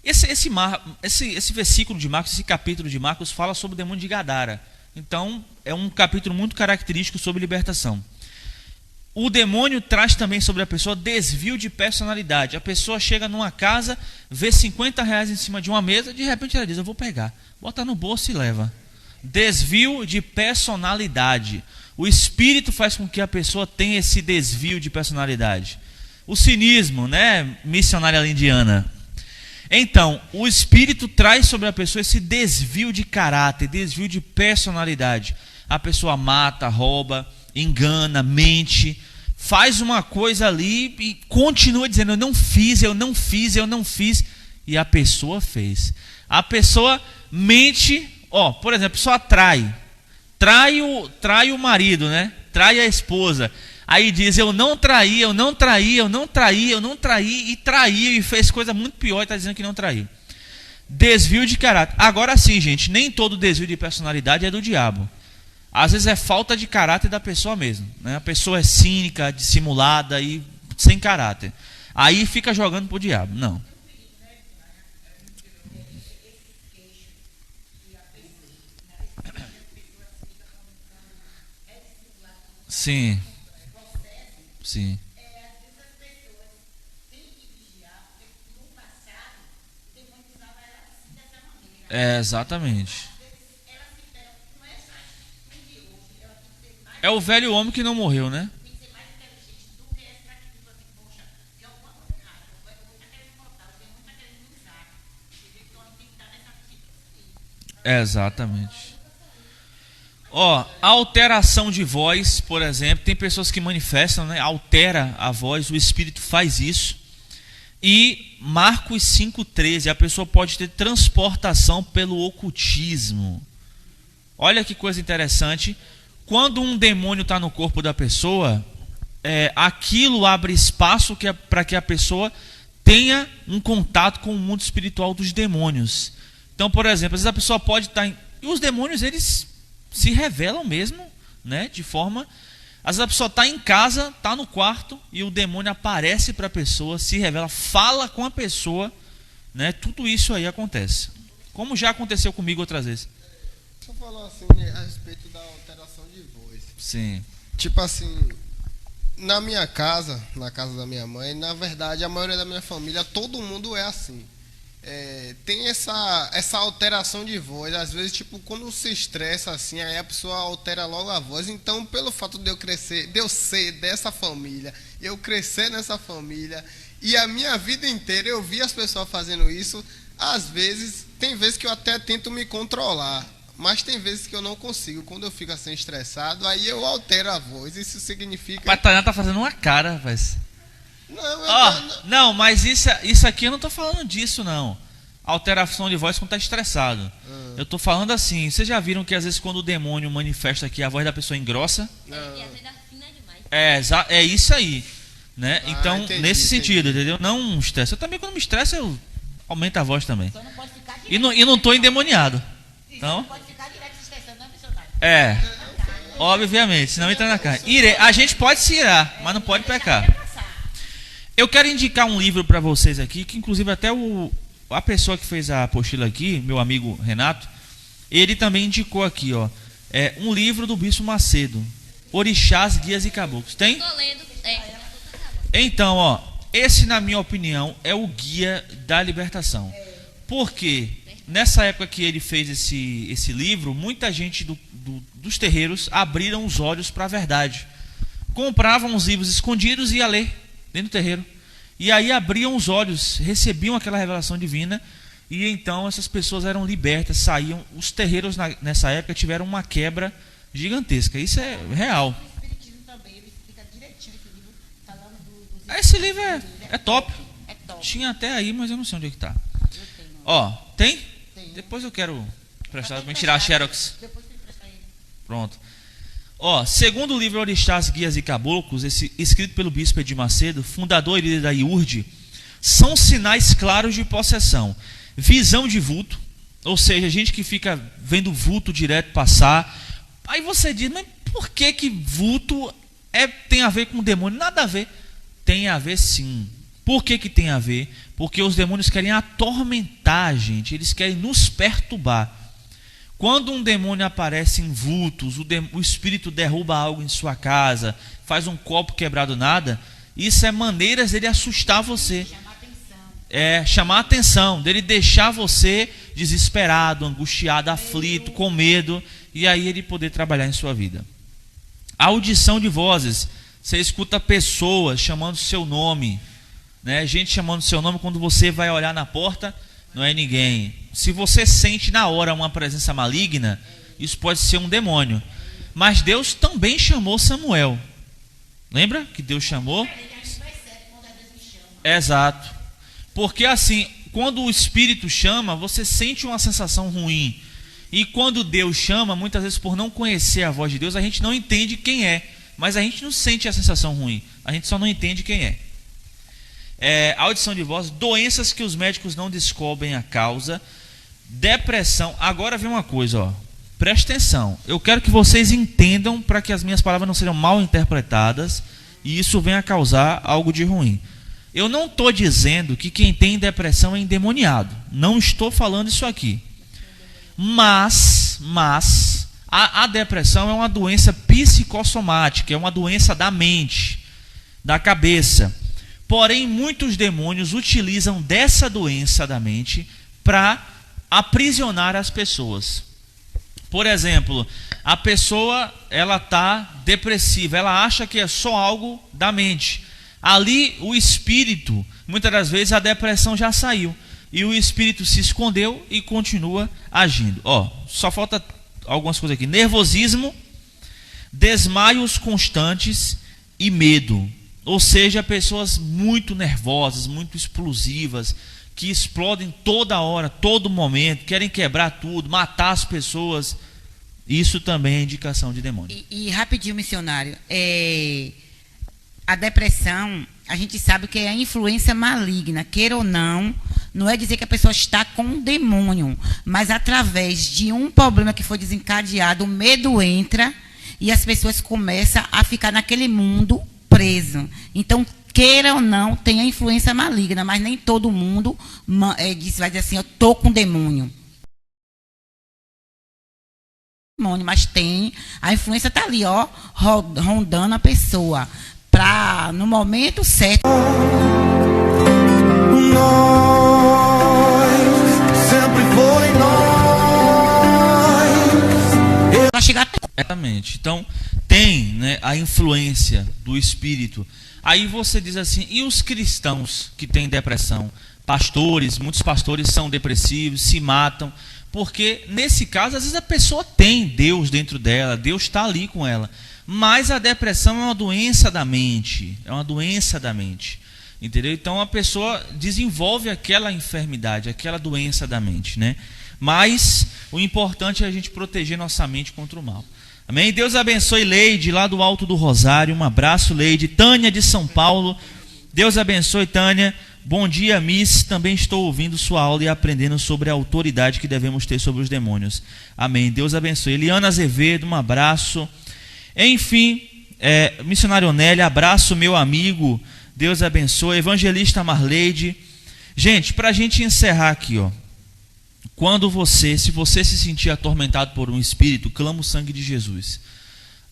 Esse versículo de Marcos, esse capítulo de Marcos fala sobre o demônio de Gadara. Então, é um capítulo muito característico sobre libertação. O demônio traz também sobre a pessoa desvio de personalidade. A pessoa chega numa casa, vê R$50 em cima de uma mesa, de repente ela diz: eu vou pegar, bota no bolso e leva. Desvio de personalidade. O espírito faz com que a pessoa tenha esse desvio de personalidade. O cinismo, né? Missionária lindiana. Então, o espírito traz sobre a pessoa esse desvio de caráter, desvio de personalidade. A pessoa mata, rouba, engana, mente, faz uma coisa ali e continua dizendo: eu não fiz, eu não fiz, eu não fiz. E a pessoa fez. A pessoa mente, por exemplo, a pessoa trai o marido, né? Trai a esposa. Aí diz: eu não traí, eu não traí, eu não traí, eu não traí, e traiu e fez coisa muito pior e está dizendo que não traiu. Desvio de caráter. Agora sim, gente, nem todo desvio de personalidade é do diabo. Às vezes é falta de caráter da pessoa mesmo, né? A pessoa é cínica, dissimulada e sem caráter. Aí fica jogando pro diabo. Não. Sim. Sim. Exatamente. É o velho homem que não morreu, né? Exatamente. A alteração de voz, por exemplo, tem pessoas que manifestam, né? Altera a voz, o espírito faz isso. E Marcos 5,13, a pessoa pode ter transportação pelo ocultismo. Olha que coisa interessante. Quando um demônio está no corpo da pessoa, aquilo abre espaço para que a pessoa tenha um contato com o mundo espiritual dos demônios. Então, por exemplo, às vezes a pessoa pode estar e os demônios, eles se revelam mesmo, né? De forma... Às vezes a pessoa está em casa, está no quarto, e o demônio aparece para a pessoa, se revela, fala com a pessoa, né? Tudo isso aí acontece. Como já aconteceu comigo outras vezes. Você falou assim a respeito da alteração de voz. Sim. Tipo assim, na minha casa, na casa da minha mãe, na verdade, a maioria da minha família, todo mundo é assim. Tem essa alteração de voz. Às vezes, tipo, quando se estressa assim, aí a pessoa altera logo a voz. Então, pelo fato de eu crescer, de eu ser dessa família, eu crescer nessa família, e a minha vida inteira eu vi as pessoas fazendo isso, às vezes, tem vezes que eu até tento me controlar, mas tem vezes que eu não consigo. Quando eu fico assim estressado, aí eu altero a voz. Isso significa... O Patainá tá fazendo uma cara, rapaz. Não, mas isso aqui eu não estou falando disso, não. Alteração de voz quando está estressado. Eu estou falando assim. Vocês já viram que às vezes quando o demônio manifesta aqui, a voz da pessoa engrossa? É isso aí, né? Então, entendi, nesse sentido, entendeu? Não estresse. Eu também, quando me estressa, eu aumento a voz também. Só não pode ficar E não estou endemoniado. Então, não pode ficar direto se estressando, não é missionário? obviamente, senão entra na carne. A gente pode se irar, mas não pode pecar. Eu quero indicar um livro para vocês aqui, que inclusive até a pessoa que fez a apostila aqui, meu amigo Renato, ele também indicou aqui, um livro do Bispo Macedo, Orixás, Guias e Caboclos. Tem? Tô lendo. Então, esse, na minha opinião, é o guia da libertação. Porque nessa época que ele fez esse livro, muita gente dos terreiros abriram os olhos para a verdade. Compravam os livros escondidos e ia ler dentro do terreiro. E aí abriam os olhos, recebiam aquela revelação divina, e então essas pessoas eram libertas, saíam. Os terreiros nessa época tiveram uma quebra gigantesca. Isso é real. O Espiritismo também, ele explica direitinho esse livro, falando Esse livro é top. É top. Tinha até aí, mas eu não sei onde é que tá. Tem? Depois eu quero prestar para tirar a Xerox. Depois tem que prestar ele. Pronto. Segundo o livro Orixás, Guias e Caboclos, escrito pelo Bispo Edir Macedo, fundador e líder da IURD, são sinais claros de possessão. Visão de vulto, ou seja, gente que fica vendo vulto direto passar. Aí você diz, mas por que vulto tem a ver com demônio? Nada a ver. Tem a ver sim. Por que tem a ver? Porque os demônios querem atormentar a gente, eles querem nos perturbar. Quando um demônio aparece em vultos, o espírito derruba algo em sua casa, faz um copo quebrado nada, isso é maneiras dele assustar você. Chamar a atenção, dele deixar você desesperado, angustiado, aflito, com medo, e aí ele poder trabalhar em sua vida. Audição de vozes. Você escuta pessoas chamando seu nome, né? Gente chamando seu nome. Quando você vai olhar na porta, não é ninguém. Se você sente na hora uma presença maligna, isso pode ser um demônio. Mas Deus também chamou Samuel. Lembra que Deus chamou? Exato. Porque assim, quando o Espírito chama, você sente uma sensação ruim. E quando Deus chama, muitas vezes por não conhecer a voz de Deus, a gente não entende quem é. Mas a gente não sente a sensação ruim. A gente só não entende quem é. Audição de voz, doenças que os médicos não descobrem a causa, depressão. Agora vem uma coisa, ó. Preste atenção. Eu quero que vocês entendam para que as minhas palavras não sejam mal interpretadas e isso venha a causar algo de ruim. Eu não estou dizendo que quem tem depressão é endemoniado. Não estou falando isso aqui. Mas a depressão é uma doença psicossomática, é uma doença da mente, da cabeça. Porém, muitos demônios utilizam dessa doença da mente para aprisionar as pessoas. Por exemplo, a pessoa ela está depressiva, ela acha que é só algo da mente. Ali o espírito, muitas das vezes a depressão já saiu. E o espírito se escondeu e continua agindo. Só falta algumas coisas aqui. Nervosismo, desmaios constantes e medo. Ou seja, pessoas muito nervosas, muito explosivas, que explodem toda hora, todo momento, querem quebrar tudo, matar as pessoas. Isso também é indicação de demônio. E rapidinho, missionário, a depressão, a gente sabe que é a influência maligna, queira ou não. Não é dizer que a pessoa está com um demônio, mas através de um problema que foi desencadeado, o medo entra e as pessoas começam a ficar naquele mundo preso. Então, queira ou não, tem a influência maligna, mas nem todo mundo vai dizer assim, eu estou com demônio. Mas tem, a influência está ali, rondando a pessoa, para no momento certo. Sempre foi nós. Para chegar até... Exatamente. Então, tem, né, a influência do Espírito. Aí você diz assim, e os cristãos que têm depressão? Pastores, muitos pastores são depressivos, se matam. Porque, nesse caso, às vezes a pessoa tem Deus dentro dela, Deus está ali com ela. Mas a depressão é uma doença da mente. É uma doença da mente. Entendeu? Então a pessoa desenvolve aquela enfermidade, aquela doença da mente, né? Mas o importante é a gente proteger nossa mente contra o mal. Amém? Deus abençoe Leide, lá do Alto do Rosário. Um abraço, Leide. Tânia, de São Paulo. Deus abençoe, Tânia. Bom dia, Miss. Também estou ouvindo sua aula e aprendendo sobre a autoridade que devemos ter sobre os demônios. Amém. Deus abençoe. Eliana Azevedo, um abraço. Enfim, missionário Nélia, abraço, meu amigo. Deus abençoe. Evangelista Marleide. Gente, para a gente encerrar aqui, se você se sentir atormentado por um espírito, clama o sangue de Jesus.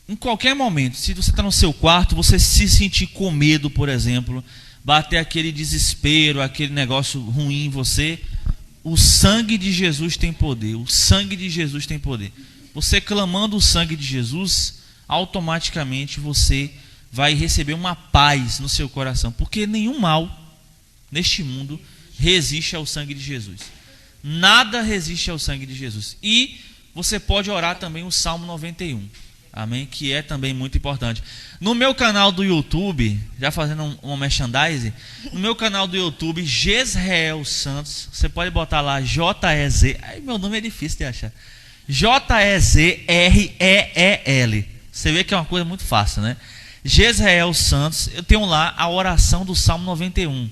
Em qualquer momento, se você está no seu quarto, você se sentir com medo, por exemplo, bater aquele desespero, aquele negócio ruim em você, o sangue de Jesus tem poder. O sangue de Jesus tem poder. Você clamando o sangue de Jesus, automaticamente você vai receber uma paz no seu coração, porque nenhum mal neste mundo resiste ao sangue de Jesus. Nada resiste ao sangue de Jesus. E você pode orar também o Salmo 91, amém? Que é também muito importante. No meu canal do YouTube, já fazendo um merchandising, no meu canal do YouTube, Jezreel Santos, você pode botar lá J-E-Z, meu nome é difícil de achar, J-E-Z-R-E-E-L. Você vê que é uma coisa muito fácil, né? Jezreel Santos, eu tenho lá a oração do Salmo 91.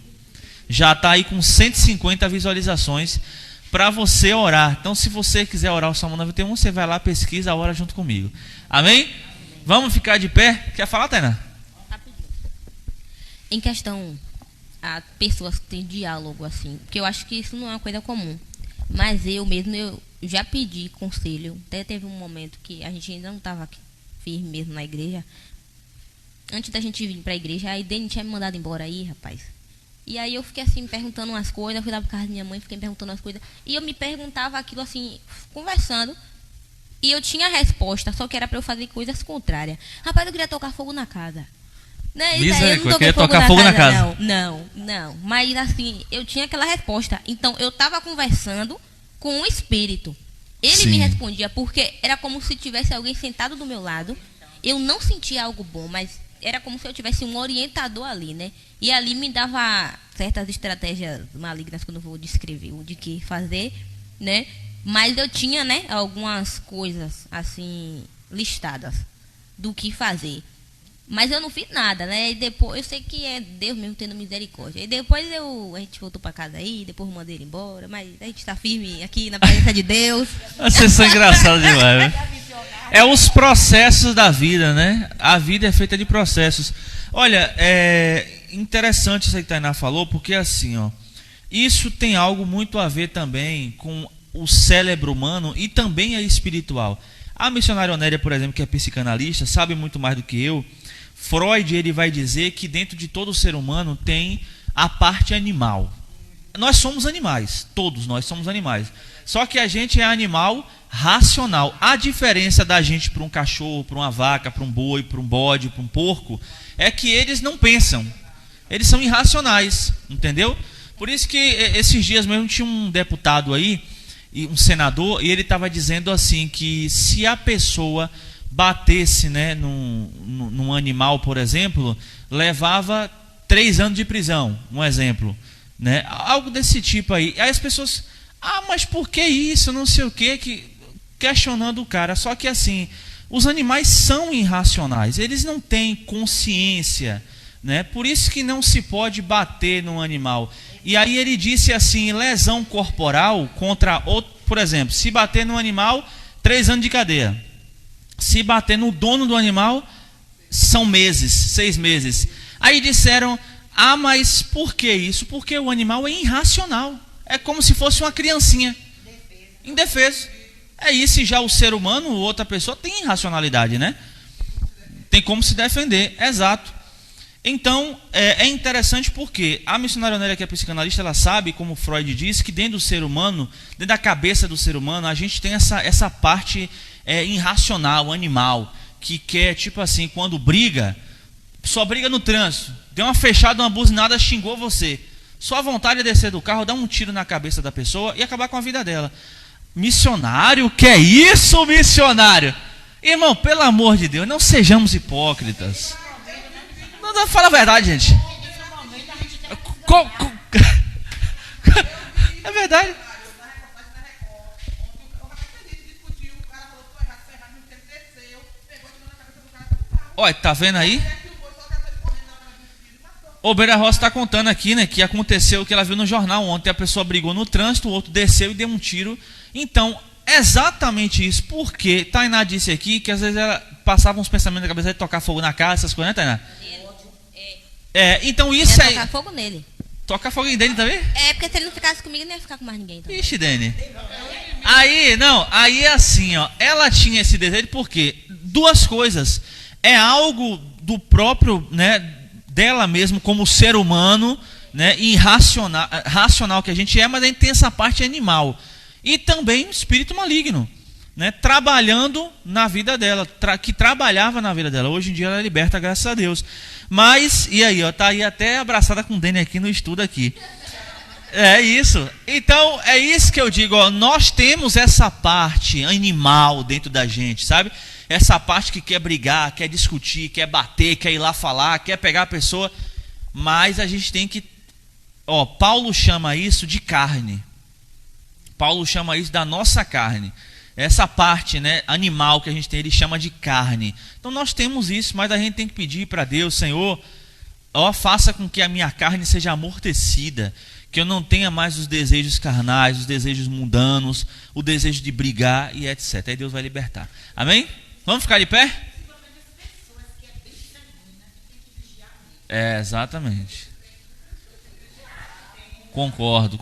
Já está aí com 150 visualizações para você orar. Então, se você quiser orar o Salmo 91, você vai lá, pesquisa, ora junto comigo. Amém? Vamos ficar de pé? Quer falar, Tainá? Rapidinho. Em questão a pessoas que têm diálogo assim, porque eu acho que isso não é uma coisa comum. Mas eu já pedi conselho. Até teve um momento que a gente ainda não estava firme mesmo na igreja. Antes da gente vir para a igreja, a Dani tinha me mandado embora aí, rapaz. E aí eu fiquei assim, perguntando umas coisas. Eu fui lá para casa da minha mãe, fiquei perguntando umas coisas. E eu me perguntava aquilo assim, conversando. E eu tinha a resposta, só que era para eu fazer coisas contrárias. Rapaz, eu queria tocar fogo na casa. Né? E daí eu não toquei fogo na casa. Não. Mas assim, eu tinha aquela resposta. Então eu estava conversando com o espírito. Ele me respondia, porque era como se tivesse alguém sentado do meu lado. Eu não sentia algo bom, mas era como se eu tivesse um orientador ali, né? E ali me dava certas estratégias malignas que eu não vou descrever o de que fazer, né? Mas eu tinha, né, algumas coisas assim listadas do que fazer. Mas eu não fiz nada, né? E depois eu sei que é Deus mesmo tendo misericórdia. E depois a gente voltou para casa aí, depois eu mandei ele embora, mas a gente está firme aqui na presença de Deus. Vocês são engraçados demais, né? É os processos da vida, né? A vida é feita de processos. Olha, é interessante isso que a Tainá falou, porque assim, ó, isso tem algo muito a ver também com o cérebro humano e também é espiritual. A missionária Onélia, por exemplo, que é psicanalista, sabe muito mais do que eu. Freud, ele vai dizer que dentro de todo ser humano tem a parte animal. Nós somos animais, todos nós somos animais. Só que a gente é animal racional. A diferença da gente para um cachorro, para uma vaca, para um boi, para um bode, para um porco, é que eles não pensam. Eles são irracionais, entendeu? Por isso que esses dias mesmo tinha um deputado aí, um senador, e ele estava dizendo assim, que se a pessoa batesse, né, num animal, por exemplo, levava 3 anos de prisão, um exemplo, né? Algo desse tipo aí. Aí as pessoas, mas por que isso, não sei o que, questionando o cara. Só que assim, os animais são irracionais, eles não têm consciência, né? Por isso que não se pode bater num animal. E aí ele disse assim, lesão corporal contra outro, por exemplo, se bater num animal, 3 anos de cadeia. Se bater no dono do animal, são meses, 6 meses. Aí disseram, mas por que isso? Porque o animal é irracional. É como se fosse uma criancinha. Indefeso. É isso, e já o ser humano, outra pessoa, tem irracionalidade, né? Tem como se defender, exato. Então, é interessante porque a missionária Onélia, que é psicanalista, ela sabe, como Freud diz, que dentro do ser humano, dentro da cabeça do ser humano, a gente tem essa parte irracional, animal, que quer, tipo assim, quando briga, só briga no trânsito, deu uma fechada, uma buzinada, xingou você. Só a vontade de descer do carro, dar um tiro na cabeça da pessoa e acabar com a vida dela. Missionário? Que é isso, missionário? Irmão, pelo amor de Deus, não sejamos hipócritas. Não, fala a verdade, gente. É verdade. Olha, tá vendo aí? O Beira Roça está contando aqui, né, que aconteceu o que ela viu no jornal ontem. A pessoa brigou no trânsito, o outro desceu e deu um tiro. Então, exatamente isso. Porque Tainá disse aqui que às vezes ela passava uns pensamentos na cabeça de tocar fogo na casa, essas coisas, né, Tainá? Então isso aí. Tocar fogo nele. Tocar fogo em Dene também? Porque se ele não ficasse comigo, não ia ficar com mais ninguém. Então. Ixi, Dene. Aí assim, ó. Ela tinha esse desejo porque 2 coisas. É algo do próprio, né, dela mesmo como ser humano, né, racional que a gente é, mas a gente tem essa parte animal. E também um espírito maligno, né, trabalhando na vida dela, que trabalhava na vida dela. Hoje em dia ela é liberta, graças a Deus. Mas, e aí, ó, tá aí até abraçada com o Dene aqui no estudo aqui. É isso. Então, é isso que eu digo, ó, nós temos essa parte animal dentro da gente, sabe? Essa parte que quer brigar, quer discutir, quer bater, quer ir lá falar, quer pegar a pessoa. Mas a gente tem que... Paulo chama isso de carne. Paulo chama isso da nossa carne. Essa parte, né, animal que a gente tem, ele chama de carne. Então nós temos isso, mas a gente tem que pedir para Deus, Senhor, faça com que a minha carne seja amortecida, que eu não tenha mais os desejos carnais, os desejos mundanos, o desejo de brigar e etc. Aí Deus vai libertar. Amém? Vamos ficar de pé? Exatamente. Concordo.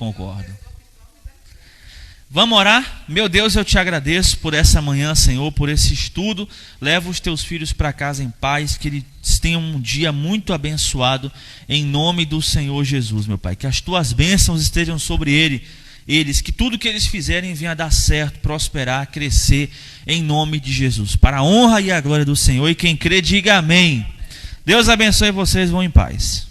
Vamos orar? Meu Deus, eu te agradeço por essa manhã, Senhor, por esse estudo. Leva os teus filhos para casa em paz, que eles tenham um dia muito abençoado, em nome do Senhor Jesus, meu Pai. Que as tuas bênçãos estejam sobre ele eles, que tudo que eles fizerem venha a dar certo, prosperar, crescer, em nome de Jesus, para a honra e a glória do Senhor. E quem crê, diga amém. Deus abençoe vocês, vão em paz.